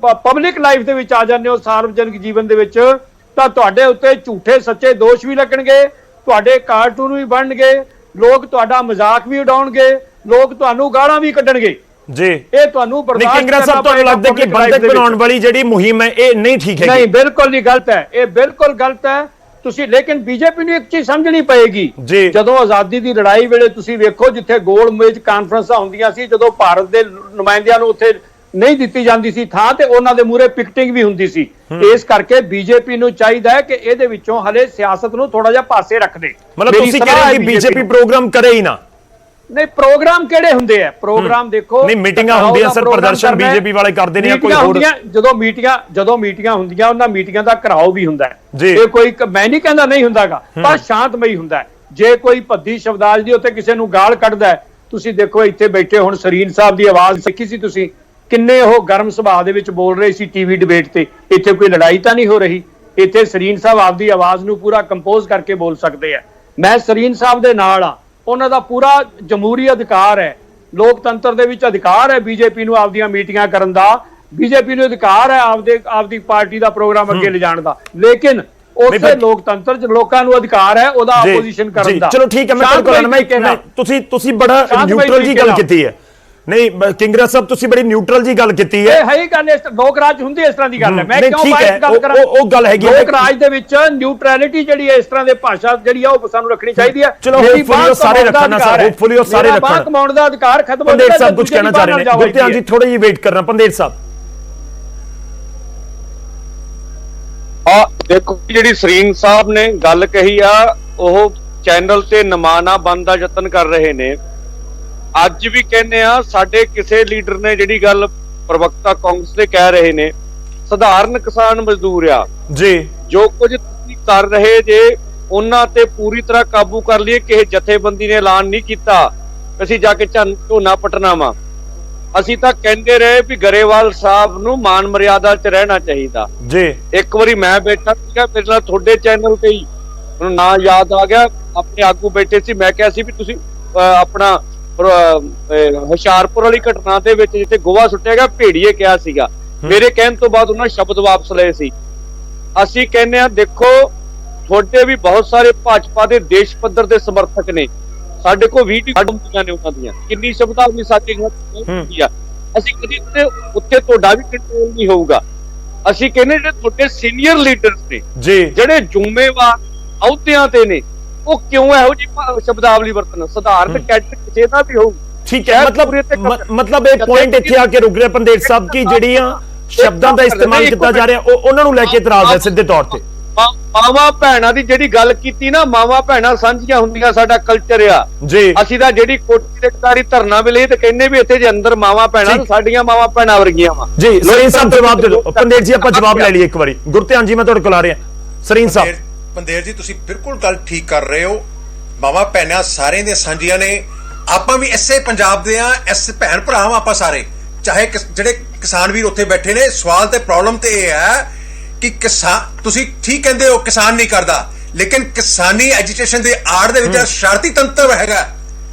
ਪਬਲਿਕ ਲਾਈਫ ਦੇ ਵਿੱਚ ਆ ਜਾਂਦੇ ਹੋ, ਸਾਰਵਜਨਿਕ ਜੀਵਨ ਦੇ ਵਿੱਚ, ਤਾਂ ਤੁਹਾਡੇ ਉੱਤੇ ਝੂਠੇ ਸੱਚੇ ਦੋਸ਼ ਵੀ ਲੱਗਣਗੇ, ਤੁਹਾਡੇ ਕਾਰਟੂਨ ਵੀ ਬਣਨਗੇ, ਲੋਕ ਤੁਹਾਡਾ ਮਜ਼ਾਕ ਵੀ ਉਡਾਉਣਗੇ, ਲੋਕ ਤੁਹਾਨੂੰ ਗਾਲਾਂ ਵੀ ਕੱਢਣਗੇ ਜੀ। ਇਹ ਤੁਹਾਨੂੰ ਬਰਦਾਸ਼ਤ ਕਿੰਗਰਾ ਸਾਹਿਬ, ਤੁਹਾਨੂੰ ਲੱਗਦਾ ਕਿ ਬੰਦਕ ਬਣਾਉਣ ਵਾਲੀ ਜਿਹੜੀ ਮੁਹਿੰਮ ਹੈ ਇਹ ਨਹੀਂ ਠੀਕ ਹੈ? ਨਹੀਂ, ਬਿਲਕੁਲ ਨਹੀਂ, ਗਲਤ ਹੈ, ਇਹ ਬਿਲਕੁਲ ਗਲਤ ਹੈ। ਤੁਸੀਂ ਲੇਕਿਨ ਬੀਜੇਪੀ ਨੂੰ ਇੱਕ ਚੀਜ਼ ਸਮਝਣੀ ਪਏਗੀ। ਜਦੋਂ ਆਜ਼ਾਦੀ ਦੀ ਲੜਾਈ ਵੇਲੇ ਤੁਸੀਂ ਵੇਖੋ ਜਿੱਥੇ ਗੋਲ ਮੇਜ਼ ਕਾਨਫਰੰਸਾਂ ਹੁੰਦੀਆਂ ਸੀ, ਜਦੋਂ ਭਾਰਤ ਦੇ ਨੁਮਾਇੰਦਿਆਂ ਨੂੰ ਉੱਥੇ ਨਹੀਂ ਦਿੱਤੀ ਜਾਂਦੀ ਸੀ ਥਾਂ, ਤੇ ਉਹਨਾਂ ਦੇ ਮੂਹਰੇ ਪਿਕਟਿੰਗ ਵੀ ਹੁੰਦੀ ਸੀ। ਇਸ ਕਰਕੇ ਬੀਜੇਪੀ ਨੂੰ ਚਾਹੀਦਾ ਹੈ ਕਿ ਇਹਦੇ ਵਿੱਚੋਂ ਹਲੇ ਸਿਆਸਤ ਨੂੰ ਥੋੜਾ ਜਿਹਾ ਪਾਸੇ ਰੱਖ ਦੇ। ਮਤਲਬ ਤੁਸੀਂ ਕਹਿ ਰਹੇ ਹੋ ਕਿ ਬੀਜੇਪੀ ਪ੍ਰੋਗਰਾਮ ਕਰੇ ਹੀ ਨਾ? ਨਹੀਂ, ਪ੍ਰੋਗਰਾਮ ਕਿਹੜੇ ਹੁੰਦੇ ਆ? ਪ੍ਰੋਗਰਾਮ ਦੇਖੋ, ਨਹੀਂ ਮੀਟਿੰਗਾਂ ਹੁੰਦੀਆਂ ਸਰ, ਪ੍ਰਦਰਸ਼ਨ ਬੀਜੇਪੀ ਵਾਲੇ ਕਰਦੇ ਨੇ ਜਾਂ ਕੋਈ ਹੋਰ? ਜਦੋਂ ਮੀਟਿੰਗਾਂ ਹੁੰਦੀਆਂ, ਉਹਨਾਂ ਮੀਟਿੰਗਾਂ ਦਾ ਘਰਾਓ ਵੀ ਹੁੰਦਾ ਹੈ। ਇਹ ਕੋਈ, ਮੈਂ ਨਹੀਂ ਕਹਿੰਦਾ ਨਹੀਂ ਹੁੰਦਾਗਾ, ਪਰ ਸ਼ਾਂਤਮਈ ਹੁੰਦਾ ਹੈ। ਜੇ ਕੋਈ ਭੱਦੀ ਸ਼ਬਦਾਵਲੀ ਦੀ ਉੱਤੇ ਕਿਸੇ ਨੂੰ ਗਾਲ ਕੱਢਦਾ ਹੈ, ਤੁਸੀਂ ਦੇਖੋ ਇੱਥੇ ਬੈਠੇ ਹੁਣ ਸਰੀਨ ਸਾਹਿਬ ਦੀ ਆਵਾਜ਼ ਸਿੱਖੀ ਸੀ ਤੁਸੀਂ, ਕਿੰਨੇ ਉਹ ਗਰਮ ਸੁਭਾਅ ਦੇ ਵਿੱਚ ਬੋਲ ਰਹੇ ਸੀ ਟੀਵੀ ਡਿਬੇਟ ਤੇ। ਇੱਥੇ ਕੋਈ ਲੜਾਈ ਤਾਂ ਨਹੀਂ ਹੋ ਰਹੀ, ਇੱਥੇ ਸਰੀਨ ਸਾਹਿਬ ਆਪਦੀ ਆਵਾਜ਼ ਨੂੰ ਪੂਰਾ ਕੰਪੋਜ਼ ਕਰਕੇ ਬੋਲ ਸਕਦੇ ਆ। ਮੈਂ ਸਰੀਨ ਸਾਹਿਬ ਦੇ ਨਾਲ ਆ, ਉਹਨਾਂ ਦਾ ਪੂਰਾ ਜਮਹੂਰੀ ਅਧਿਕਾਰ ਹੈ, ਲੋਕਤੰਤਰ ਦੇ ਵਿੱਚ ਅਧਿਕਾਰ ਹੈ ਬੀਜੇਪੀ ਨੂੰ ਆਪਦੀਆਂ ਮੀਟਿੰਗਾਂ ਕਰਨ ਦਾ, ਬੀਜੇਪੀ ਨੂੰ ਅਧਿਕਾਰ ਹੈ ਆਪਦੀ ਪਾਰਟੀ ਦਾ ਪ੍ਰੋਗਰਾਮ ਅੱਗੇ ਲਿਜਾਣ ਦਾ। ਲੇਕਿਨ ਉਸੇ ਲੋਕਤੰਤਰ 'ਚ ਲੋਕਾਂ ਨੂੰ ਅਧਿਕਾਰ ਹੈ ਉਹਦਾ ਆਪੋਜੀਸ਼ਨ ਕਰਨ ਦਾ। ਚਲੋ ਠੀਕ ਹੈ, ਮੈਂ ਤੁਸੀਂ ਬੜਾ ਨਿਊਟਰਲ ਜੀ ਗੱਲ ਕੀਤੀ ਹੈ। ਨਹੀਂ ਕਿੰਗਰਾ ਸਾਹਿਬ, ਤੁਸੀਂ ਬੜੀ ਨਿਊਟਰਲ ਜੀ ਗੱਲ ਕੀਤੀ ਹੈ। ਇਹ ਹੀ ਗੱਲ, ਲੋਕ ਰਾਜ ਹੁੰਦੀ ਇਸ ਤਰ੍ਹਾਂ ਦੀ ਗੱਲ ਹੈ। ਮੈਂ ਕਿਉਂ ਬਾਤ ਗੱਲ ਕਰਾਂ? ਉਹ ਗੱਲ ਹੈਗੀ ਲੋਕ ਰਾਜ ਦੇ ਵਿੱਚ ਨਿਊਟਰੈਲਿਟੀ ਜਿਹੜੀ ਹੈ, ਇਸ ਤਰ੍ਹਾਂ ਦੇ ਭਾਸ਼ਾ ਜਿਹੜੀ ਆ ਉਹ ਸਾਨੂੰ ਰੱਖਣੀ ਚਾਹੀਦੀ ਹੈ। ਚਲੋ ਹੋਪਫੁਲੀ ਸਾਰੇ ਰੱਖਣਾ ਸਰ, ਹੋਪਫੁਲੀ ਸਾਰੇ ਰੱਖਣਾ। ਬਾਤ ਕਮਾਉਣ ਦਾ ਅਧਿਕਾਰ ਖਤਮ ਹੋ ਪੰਦੇਰ ਸਾਹਿਬ ਕੁਝ ਕਹਿਣਾ ਚਾਹ ਰਹੇ ਨੇ। ਗੁਰਧਿਆਨ ਜੀ ਥੋੜਾ ਜਿਹਾ ਵੇਟ ਕਰਨਾ। ਪੰਦੇਰ ਸਾਹਿਬ, ਦੇਖੋ ਜਿਹੜੀ ਸਰੀਨ ਸਾਹਿਬ ਨੇ ਗੱਲ ਕਹੀ ਆ, ਉਹ ਚੈਨਲ ਤੇ ਨਮਾਨਾ ਬੰਦ ਦਾ ਯਤਨ ਕਰ ਰਹੇ ਨੇ। ਅੱਜ ਵੀ ਕਹਿੰਦੇ ਆ, ਸਾਡੇ ਕਿਸੇ ਲੀਡਰ ਨੇ ਜਿਹੜੀ ਗੱਲ ਪ੍ਰਵਕਤਾ ਕਾਂਗਰਸ ਦੇ ਕਹਿ ਰਹੇ ਨੇ, ਸਧਾਰਨ ਕਿਸਾਨ ਮਜ਼ਦੂਰ ਆ ਜੀ, ਜੋ ਕੁਝ ਤੁਸੀਂ ਕਰ ਰਹੇ ਜੇ ਉਹਨਾਂ ਤੇ ਪੂਰੀ ਤਰ੍ਹਾਂ ਕਾਬੂ ਕਰ ਲਈਏ। ਕਿਸੇ ਜਥੇਬੰਦੀ ਨੇ ਐਲਾਨ ਨਹੀਂ ਕੀਤਾ ਅਸੀਂ ਜਾ ਕੇ ਝੋਨਾ ਪਟਣਾ ਵਾ, ਅਸੀਂ ਤਾਂ ਕਹਿੰਦੇ ਰਹੇ ਵੀ ਗਰੇਵਾਲ ਸਾਹਿਬ ਨੂੰ ਮਾਨ ਮਰਿਆਦਾ 'ਚ ਰਹਿਣਾ ਚਾਹੀਦਾ ਜੀ। ਇੱਕ ਵਾਰੀ ਮੈਂ ਬੈਠਾ ਸੀਗਾ ਮੇਰੇ ਨਾਲ ਤੁਹਾਡੇ ਚੈਨਲ ਤੇ ਹੀ, ਮੈਨੂੰ ਨਾਂ ਯਾਦ ਆ ਗਿਆ, ਆਪਣੇ ਆਗੂ ਬੈਠੇ ਸੀ, ਮੈਂ ਕਿਹਾ ਸੀ ਵੀ ਤੁਸੀਂ ਆਪਣਾ ਹੁਸ਼ਿਆਰਪੁਰ ਵਾਲੀ ਘਟਨਾ ਦੇ ਵਿੱਚ ਜਿੱਥੇ ਗੋਹਾ ਸੁੱਟਿਆ ਗਿਆ ਭੇੜੀਏ ਕਿਹਾ ਸੀਗਾ, ਮੇਰੇ ਕਹਿਣ ਤੋਂ ਬਾਅਦ ਉਹਨਾਂ ਸ਼ਬਦ ਵਾਪਸ ਲਏ ਸੀ। ਅਸੀਂ ਕਹਿੰਦੇ ਆ ਦੇਖੋ ਤੁਹਾਡੇ ਵੀ ਬਹੁਤ ਸਾਰੇ ਭਾਜਪਾ ਦੇ ਦੇਸ਼ ਪੱਧਰ ਦੇ ਸਮਰਥਕ ਨੇ, ਸਾਡੇ ਕੋਲ ਵੀਡੀਓ ਹੁੰਦੀਆਂ ਨੇ ਉਹਨਾਂ ਦੀਆਂ, ਕਿੰਨੀ ਸ਼ਬਦਾਵਲੀ ਸਾਡੀ ਹੁੰਦੀ ਆ, ਅਸੀਂ ਕਦੀ ਉੱਥੇ ਤੁਹਾਡਾ ਵੀ ਕੰਟਰੋਲ ਨਹੀਂ ਹੋਊਗਾ। ਅਸੀਂ ਕਹਿੰਦੇ ਜਿਹੜੇ ਤੁਹਾਡੇ ਸੀਨੀਅਰ ਲੀਡਰਸ ਨੇ ਜੀ, ਜਿਹੜੇ ਜ਼ਿੰਮੇਵਾਰ ਅਹੁਦਿਆਂ ਤੇ ਨੇ, ਉਹ ਕਿਉਂ ਇਹੋ ਜਿਹੀ ਸ਼ਬਦਾਵਲੀ ਵਰਤਣ? ਸਧਾਰਨ ਕੈਡਰ ਕਿਸੇ ਦਾ ਵੀ ਹੋਊ। ਠੀਕ ਹੈ, ਮਤਲਬ ਇਹ ਪੁਆਇੰਟ ਇੱਥੇ ਆ ਕੇ ਰੁਕ ਰਿਹਾ ਪੰਡੇਰ ਸਾਹਿਬ ਕੀ ਜਿਹੜੀਆਂ ਸ਼ਬਦਾਂ ਦਾ ਇਸਤੇਮਾਲ ਕੀਤਾ ਜਾ ਰਿਹਾ ਉਹਨਾਂ ਨੂੰ ਲੈ ਕੇ ਇਤਰਾਜ਼ ਹੈ ਸਿੱਧੇ ਤੌਰ ਤੇ। ਮਾਵਾਂ ਭੈਣਾਂ ਦੀ ਜਿਹੜੀ ਗੱਲ ਕੀਤੀ ਨਾ, ਮਾਵਾਂ ਭੈਣਾਂ ਸਾਂਝੀਆਂ ਹੁੰਦੀਆਂ ਸਾਡਾ ਕਲਚਰ ਆ ਜੀ। ਅਸੀਂ ਤਾਂ ਜਿਹੜੀ ਕੋਠੀ ਦੇ ਕਿਨਾਰੇ ਧਰਨਾ ਵੀ ਲਈ ਤੇ ਕਹਿੰਦੇ ਵੀ ਇੱਥੇ ਜੇ ਅੰਦਰ ਮਾਵਾਂ ਭੈਣਾਂ, ਸਾਡੀਆਂ ਮਾਵਾਂ ਭੈਣਾਂ ਵਰਗੀਆਂ ਵਾ ਜੀ। ਸਰੀਨ ਸਾਹਿਬ ਜਵਾਬ ਦੇ ਦਿਓ। ਪੰਡੇਰ ਜੀ ਆਪਾਂ ਜਵਾਬ ਲੈ ਲਈਏ ਇੱਕ ਵਾਰੀ। ਗੁਰਧਿਆਨ ਜੀ ਮੈਂ ਤੁਹਾਡੇ ਕੋਲ ਆ ਰਿਹਾ। ਸਰੀਨ ਸਾਹਿਬ। ਪੰਡੇਰ ਜੀ ਤੁਸੀਂ ਬਿਲਕੁਲ ਗੱਲ ਠੀਕ ਕਰ ਰਹੇ ਹੋ, ਮਾਵਾਂ ਭੈਣਾਂ ਸਾਰਿਆਂ ਦੀਆਂ ਸਾਂਝੀਆਂ ਨੇ, ਆਪਾਂ ਵੀ ਇਸੇ ਪੰਜਾਬ ਦੇ ਆ, ਇਸ ਭੈਣ ਭਰਾ ਆਪਾਂ ਸਾਰੇ, ਚਾਹੇ ਜਿਹੜੇ ਕਿਸਾਨ ਵੀਰ ਉੱਥੇ ਬੈਠੇ ਨੇ। ਸਵਾਲ ਤੇ ਪ੍ਰੋਬਲਮ ਤੇ ਇਹ ਹੈ ਕਿ ਕਿਸਾਨ, ਤੁਸੀਂ ਠੀਕ ਕਹਿੰਦੇ ਹੋ ਕਿਸਾਨ ਨਹੀਂ ਕਰਦਾ, ਲੇਕਿਨ ਕਿਸਾਨੀ ਐਜੀਟੇਸ਼ਨ ਦੇ ਆੜ ਦੇ ਵਿੱਚ ਸ਼ਰਾਰਤੀ ਤੰਤਰ ਹੈਗਾ,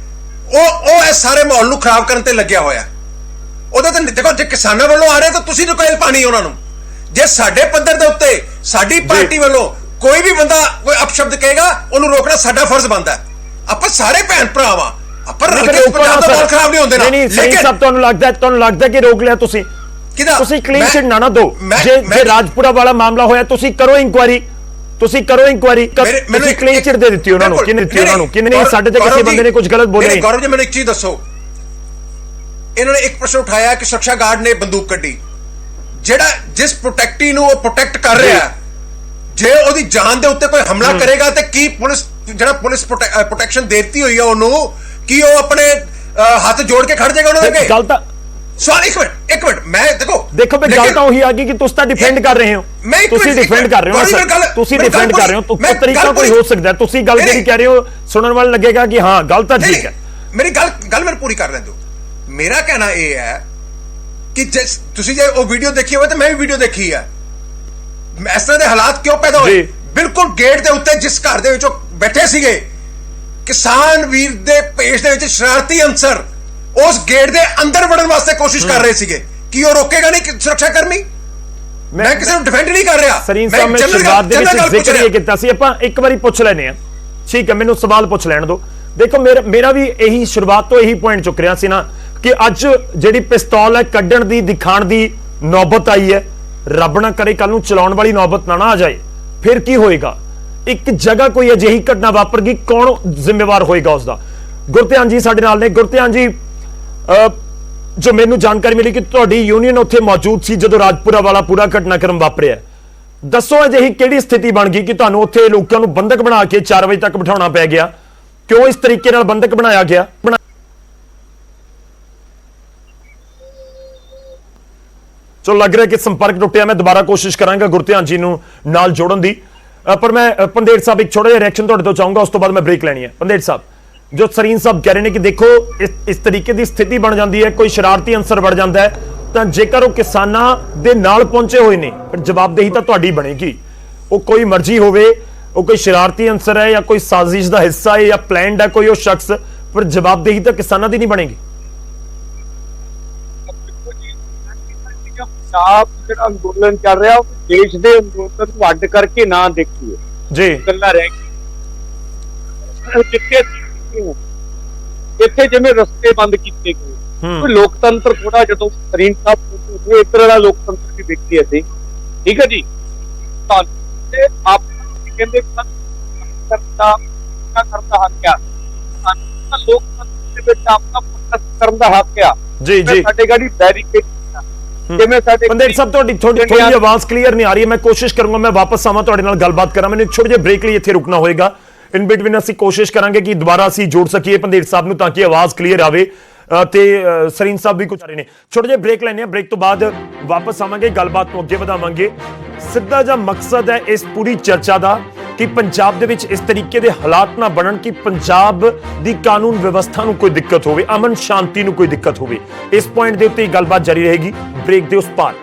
ਉਹ ਇਸ ਸਾਰੇ ਮਾਹੌਲ ਨੂੰ ਖਰਾਬ ਕਰਨ ਤੇ ਲੱਗਿਆ ਹੋਇਆ। ਉਹਦੇ ਤੇ ਦੇਖੋ, ਜੇ ਕਿਸਾਨਾਂ ਵੱਲੋਂ ਆ ਰਹੇ ਤਾਂ ਤੁਸੀਂ ਨੁਕੇਲ ਪਾਣੀ ਉਹਨਾਂ ਨੂੰ, ਜੇ ਸਾਡੇ ਪੱਧਰ ਦੇ ਉੱਤੇ ਸਾਡੀ ਪਾਰਟੀ ਵੱਲੋਂ ਕੋਈ ਵੀ ਬੰਦਾ ਕੋਈ ਅਪਸ਼ਬਦ ਕਹੇਗਾ ਉਹਨੂੰ ਰੋਕਣਾ ਸਾਡਾ ਫਰਜ਼ ਬਣਦਾ। ਆਪਾਂ ਸਾਰੇ ਭੈਣ ਭਰਾ ਵਾਂ, ਆਪਾਂ ਰਲ ਕੇ ਪੰਜਾਬ ਦਾ ਮਾਹੌਲ ਖਰਾਬ ਨਹੀਂ ਹੁੰਦੇ ਨਾ। ਲੇਕਿਨ ਸਭ ਤੁਹਾਨੂੰ ਲੱਗਦਾ ਕਿ ਰੋਕ ਲਿਆ ਤੁਸੀਂ ਕਲੀਨ ਚਿਟ ਨਾ ਦਿਓ। ਜੇ ਰਾਜਪੁਰਾ ਵਾਲਾ ਮਾਮਲਾ ਹੋਇਆ ਤੁਸੀਂ ਕਰੋ ਇਨਕੁਆਇਰੀ, ਤੁਸੀਂ ਕਲੀਨ ਚਿਟ ਦੇ ਦਿੱਤੀ ਉਹਨਾਂ ਨੂੰ, ਕਿੰਨੇ ਦਿੱਤੀ ਉਹਨਾਂ ਨੂੰ, ਕਿੰਨੇ ਸਾਡੇ ਤੇ ਕਿਸੇ ਬੰਦੇ ਨੇ ਕੁਝ ਗਲਤ ਬੋਲਿਆ ਨਹੀਂ। ਗੌਰਵ ਜੀ ਮੈਨੂੰ ਇੱਕ ਚੀਜ਼ ਦੱਸੋ, ਇਹਨਾਂ ਨੇ ਇੱਕ ਪ੍ਰਸ਼ਨ ਉਠਾਇਆ ਕਿ ਸੁਰੱਖਿਆ ਗਾਰਡ ਨੇ ਬੰਦੂਕ ਕੱਢੀ, ਜਿਹੜਾ ਜਿਸ ਪ੍ਰੋਟੈਕਟੀ ਨੂੰ ਉਹ ਪ੍ਰੋਟੈਕਟ ਕਰ ਰਿਹਾ, ਜੇ ਉਹਦੀ ਜਾਨ ਦੇ ਉੱਤੇ ਕੋਈ ਹਮਲਾ ਕਰੇਗਾ ਤੇ ਕੀ ਪੁਲਿਸ ਪ੍ਰੋਟੈਕਸ਼ਨ ਦੇਤੀ ਹੋਈ ਹੈ ਉਹਨੂੰ, ਕੀ ਉਹ ਆਪਣੇ ਹੱਥ ਜੋੜ ਕੇ ਖੜ ਜਾਏਗਾ ਉਹਨਾਂ ਦੇ? ਗੱਲ ਤਾਂ ਸਵਾਲ ਇੱਕ ਮਿੰਟ ਮੈਂ ਦੇਖੋ ਵੀ ਗੱਲ ਤਾਂ ਉਹੀ ਆ ਗਈ ਕਿ ਤੁਸੀਂ ਤਾਂ ਡਿਫੈਂਡ ਕਰ ਰਹੇ ਹੋ, ਤੁਸੀਂ ਡਿਫੈਂਡ ਕਰ ਰਹੇ ਹੋ, ਤੁਸੀਂ ਡਿਫੈਂਡ ਕਰ ਰਹੇ ਹੋ। ਤਰੀਕਾ ਕੋਈ ਹੋ ਸਕਦਾ, ਤੁਸੀਂ ਗੱਲ ਜਿਹੜੀ ਕਹਿ ਰਹੇ ਹੋ ਸੁਣਨ ਵਾਲਾ ਲੱਗੇਗਾ ਕਿ ਹਾਂ ਗੱਲ ਤਾਂ ਠੀਕ ਹੈ। ਮੇਰੀ ਗੱਲ ਮੈਂ ਪੂਰੀ ਕਰ ਲੈਣ ਦਿਓ। ਮੇਰਾ ਕਹਿਣਾ ਇਹ ਹੈ ਕਿ ਤੁਸੀਂ ਜੇ ਉਹ ਵੀਡੀਓ ਦੇਖੀ ਹੋਵੇ ਤਾਂ ਮੈਂ ਵੀ ਵੀਡੀਓ ਦੇਖੀ ਹੈ, ਇਸ ਤਰ੍ਹਾਂ ਦੇ ਹਾਲਾਤ ਕਿਉਂ ਪੈਦਾ ਹੋਏ? ਬਿਲਕੁਲ ਗੇਟ ਦੇ ਉੱਤੇ ਜਿਸ ਘਰ ਦੇ ਵਿੱਚ ਬੈਠੇ ਸੀਗੇ ਕਿਸਾਨ ਵੀਰ ਦੇ ਪੇਸ਼ ਦੇ ਵਿੱਚ ਸ਼ਰਾਰਤੀ ਅਨਸਰ ਉਸ ਗੇਟ ਦੇ ਅੰਦਰ ਵੜਨ ਵਾਸਤੇ ਕੋਸ਼ਿਸ਼ ਕਰ ਰਹੇ ਸੀਗੇ, ਕੀ ਉਹ ਰੋਕੇਗਾ ਨਹੀਂ ਸੁਰੱਖਿਆ ਕਰਮੀ? ਮੈਂ ਕਿਸੇ ਨੂੰ ਡਿਫੈਂਡ ਨਹੀਂ ਕਰ ਰਿਹਾ। ਸਰੀਨ ਸਾਹਿਬ ਮੈਂ ਸ਼ੁਰੂਆਤ ਦੇ ਵਿੱਚ ਜ਼ਿਕਰ ਇਹ ਕੀਤਾ ਸੀ, ਆਪਾਂ ਇੱਕ ਵਾਰੀ ਪੁੱਛ ਲੈਨੇ ਆ, ਠੀਕ ਹੈ, ਮੈਨੂੰ ਸਵਾਲ ਪੁੱਛ ਲੈਣ ਦਿਓ। ਦੇਖੋ ਮੇਰਾ ਵੀ ਇਹੀ ਸ਼ੁਰੂਆਤ ਤੋਂ ਇਹੀ ਪੁਆਇੰਟ ਚੁੱਕ ਰਿਹਾ ਸੀ ਨਾ ਕਿ ਅੱਜ ਜਿਹੜੀ ਪਿਸਤੌਲ ਹੈ ਕੱਢਣ ਦੀ ਦਿਖਾਣ ਦੀ ਨੌਬਤ ਆਈ ਹੈ, ਰੱਬ ਨਾ ਕਰੇ ਕੱਲ ਨੂੰ ਚਲਾਉਣ ਵਾਲੀ ਨੌਬਤ ਨਾ ਆ ਜਾਏ, ਫਿਰ ਕੀ ਹੋਏਗਾ? ਇੱਕ ਜਗ੍ਹਾ ਕੋਈ ਅਜਿਹੀ ਘਟਨਾ ਵਾਪਰ ਗਈ, ਕੌਣ ਜ਼ਿੰਮੇਵਾਰ ਹੋਏਗਾ ਉਸਦਾ? ਗੁਰਧਿਆਨ ਜੀ ਸਾਡੇ ਨਾਲ ਨੇ। ਗੁਰਧਿਆਨ ਜੀ, ਜੋ ਮੈਨੂੰ ਜਾਣਕਾਰੀ ਮਿਲੀ ਕਿ ਤੁਹਾਡੀ ਯੂਨੀਅਨ ਉੱਥੇ ਮੌਜੂਦ ਸੀ ਜਦੋਂ ਰਾਜਪੁਰਾ ਵਾਲਾ ਪੂਰਾ ਘਟਨਾਕ੍ਰਮ ਵਾਪਰਿਆ, ਦੱਸੋ ਅਜਿਹੀ ਕਿਹੜੀ ਸਥਿਤੀ ਬਣ ਗਈ ਕਿ ਤੁਹਾਨੂੰ ਉੱਥੇ ਲੋਕਾਂ ਨੂੰ ਬੰਦਕ ਬਣਾ ਕੇ 4 ਵਜੇ ਤੱਕ ਬਿਠਾਉਣਾ ਪੈ ਗਿਆ? ਕਿਉਂ ਇਸ ਤਰੀਕੇ ਨਾਲ ਬੰਦਕ ਬਣਾਇਆ ਗਿਆ? ਚਲੋ ਲੱਗ ਰਿਹਾ ਕਿ ਸੰਪਰਕ ਟੁੱਟਿਆ। ਮੈਂ ਦੁਬਾਰਾ ਕੋਸ਼ਿਸ਼ ਕਰਾਂਗਾ ਗੁਰਧਿਆਨ ਜੀ ਨੂੰ ਨਾਲ ਜੋੜਨ ਦੀ, ਪਰ ਮੈਂ ਪੰਡੇਰ ਸਾਹਿਬ ਇੱਕ ਛੋਟਾ ਜਿਹਾ ਰਿਐਕਸ਼ਨ ਤੁਹਾਡੇ ਤੋਂ ਚਾਹੂੰਗਾ, ਉਸ ਤੋਂ ਬਾਅਦ ਮੈਂ ਬ੍ਰੇਕ ਲੈਣੀ ਹੈ। ਪੰਡੇਰ ਸਾਹਿਬ, ਜੋ ਸਰੀਨ ਸਾਹਿਬ ਕਹਿ ਰਹੇ ਨੇ ਕਿ ਦੇਖੋ ਇਸ ਤਰੀਕੇ ਦੀ ਸਥਿਤੀ ਬਣ ਜਾਂਦੀ ਹੈ, ਕੋਈ ਸ਼ਰਾਰਤੀ ਅੰਸਰ ਵੜ ਜਾਂਦਾ ਹੈ, ਤਾਂ ਜੇਕਰ ਉਹ ਕਿਸਾਨਾਂ ਦੇ ਨਾਲ ਪਹੁੰਚੇ ਹੋਏ ਨੇ ਫਿਰ ਜਵਾਬਦੇਹੀ ਤਾਂ ਤੁਹਾਡੀ ਬਣੇਗੀ। ਉਹ ਕੋਈ ਮਰਜ਼ੀ ਹੋਵੇ, ਉਹ ਕੋਈ ਸ਼ਰਾਰਤੀ ਅੰਸਰ ਹੈ ਜਾਂ ਕੋਈ ਸਾਜ਼ਿਸ਼ ਦਾ ਹਿੱਸਾ ਹੈ ਜਾਂ ਪਲਾਨਡ ਹੈ ਕੋਈ ਉਹ ਸ਼ਖਸ, ਪਰ ਜਵਾਬਦੇਹੀ ਤਾਂ ਕਿਸਾਨਾਂ ਦੀ ਨਹੀਂ ਬਣੇਗੀ। ਪੰਜਾਬ ਜਿਹੜਾ ਅੰਦੋਲਨ ਚੱਲ ਰਿਹਾ ਉਹ ਦੇਸ਼ ਦੇ ਅੰਦੋਲਨ ਨੂੰ ਅੱਡ ਕਰਕੇ ਨਾ ਦੇਖੀਏ ਜੀ, ਗੱਲਾਂ ਰਹਿ ਗਈਆਂ। ਇੱਥੇ ਜਿਵੇਂ ਰਸਤੇ ਬੰਦ ਕੀਤੇ ਗਏ, ਕੋਈ ਲੋਕਤੰਤਰ ਥੋੜਾ, ਜਦੋਂ ਸਰੀਨ ਸਾਹਿਬ ਇੱਧਰ ਵਾਲਾ ਲੋਕਤੰਤਰ ਵੀ ਦੇਖੀ ਅਸੀਂ, ਠੀਕ ਹੈ ਜੀ, ਤੇ ਆਪ ਕਹਿੰਦੇ ਕਰਦਾ ਹੱਕ ਆ, ਲੋਕਤੰਤਰ ਦੇ ਵਿੱਚ ਆਪਣਾ ਪ੍ਰੋਟੈਸਟ ਕਰਨ ਦਾ ਹੱਕ ਆ ਜੀ ਜੀ। ਸਾਡੇ ਗਾੜੀ ਬੈਰੀਕੇਡ ਜਿਵੇਂ ਸਾਡੇ ਪੰਡੇਰ ਸਾਹਿਬ ਤੁਹਾਡੀ ਥੋੜੀ ਆਵਾਜ਼ ਕਲੀਅਰ ਨਹੀਂ ਆ ਰਹੀ, ਮੈਂ ਕੋਸ਼ਿਸ਼ ਕਰੂੰਗਾ ਮੈਂ ਵਾਪਸ ਆਵਾਂ ਤੁਹਾਡੇ ਨਾਲ ਗੱਲਬਾਤ ਕਰਾਂ, ਮੈਨੂੰ ਇੱਕ ਛੋਟੇ ਜਿਹੇ ਬ੍ਰੇਕ ਲਈ ਇੱਥੇ ਰੁਕਣਾ ਹੋਏਗਾ। ਇਨ ਬਿਟਵੀਨ ਅਸੀਂ ਕੋਸ਼ਿਸ਼ ਕਰਾਂਗੇ ਕਿ ਦੁਬਾਰਾ ਅਸੀਂ ਜੋੜ ਸਕੀਏ ਪੰਡੇਰ ਸਾਹਿਬ ਨੂੰ ਤਾਂ ਕਿ ਆਵਾਜ਼ ਕਲੀਅਰ ਆਵੇ ਤੇ ਸਰੀਨ ਸਾਹਿਬ ਵੀ ਕੁਝ ਆ ਰਹੇ ਨੇ। ਛੋਟੇ ਜਿਹੇ ਬ੍ਰੇਕ ਲੈਣੇ ਆ, ਬ੍ਰੇਕ ਤੋਂ ਬਾਅਦ ਵਾਪਸ ਆਵਾਂਗੇ, ਗੱਲਬਾਤ ਨੂੰ ਅੱਗੇ ਵਧਾਵਾਂਗੇ। ਸਿੱਧਾ ਜਿਹਾ ਮਕਸਦ ਹੈ ਇਸ ਪੂਰੀ ਚਰਚਾ ਦਾ ਕਿ ਪੰਜਾਬ ਦੇ ਵਿੱਚ ਇਸ ਤਰੀਕੇ ਦੇ ਹਾਲਾਤ ਨਾ ਬਣਨ ਕਿ ਪੰਜਾਬ ਦੀ ਕਾਨੂੰਨ ਵਿਵਸਥਾ ਨੂੰ ਕੋਈ ਦਿੱਕਤ ਹੋਵੇ, ਅਮਨ ਸ਼ਾਂਤੀ ਨੂੰ ਕੋਈ ਦਿੱਕਤ ਹੋਵੇ। ਇਸ ਪੁਆਇੰਟ ਦੇ ਉੱਤੇ ਹੀ ਗੱਲਬਾਤ ਜਾਰੀ ਰਹੇਗੀ ਬ੍ਰੇਕ ਦੇ ਉਸ ਪਾਰ।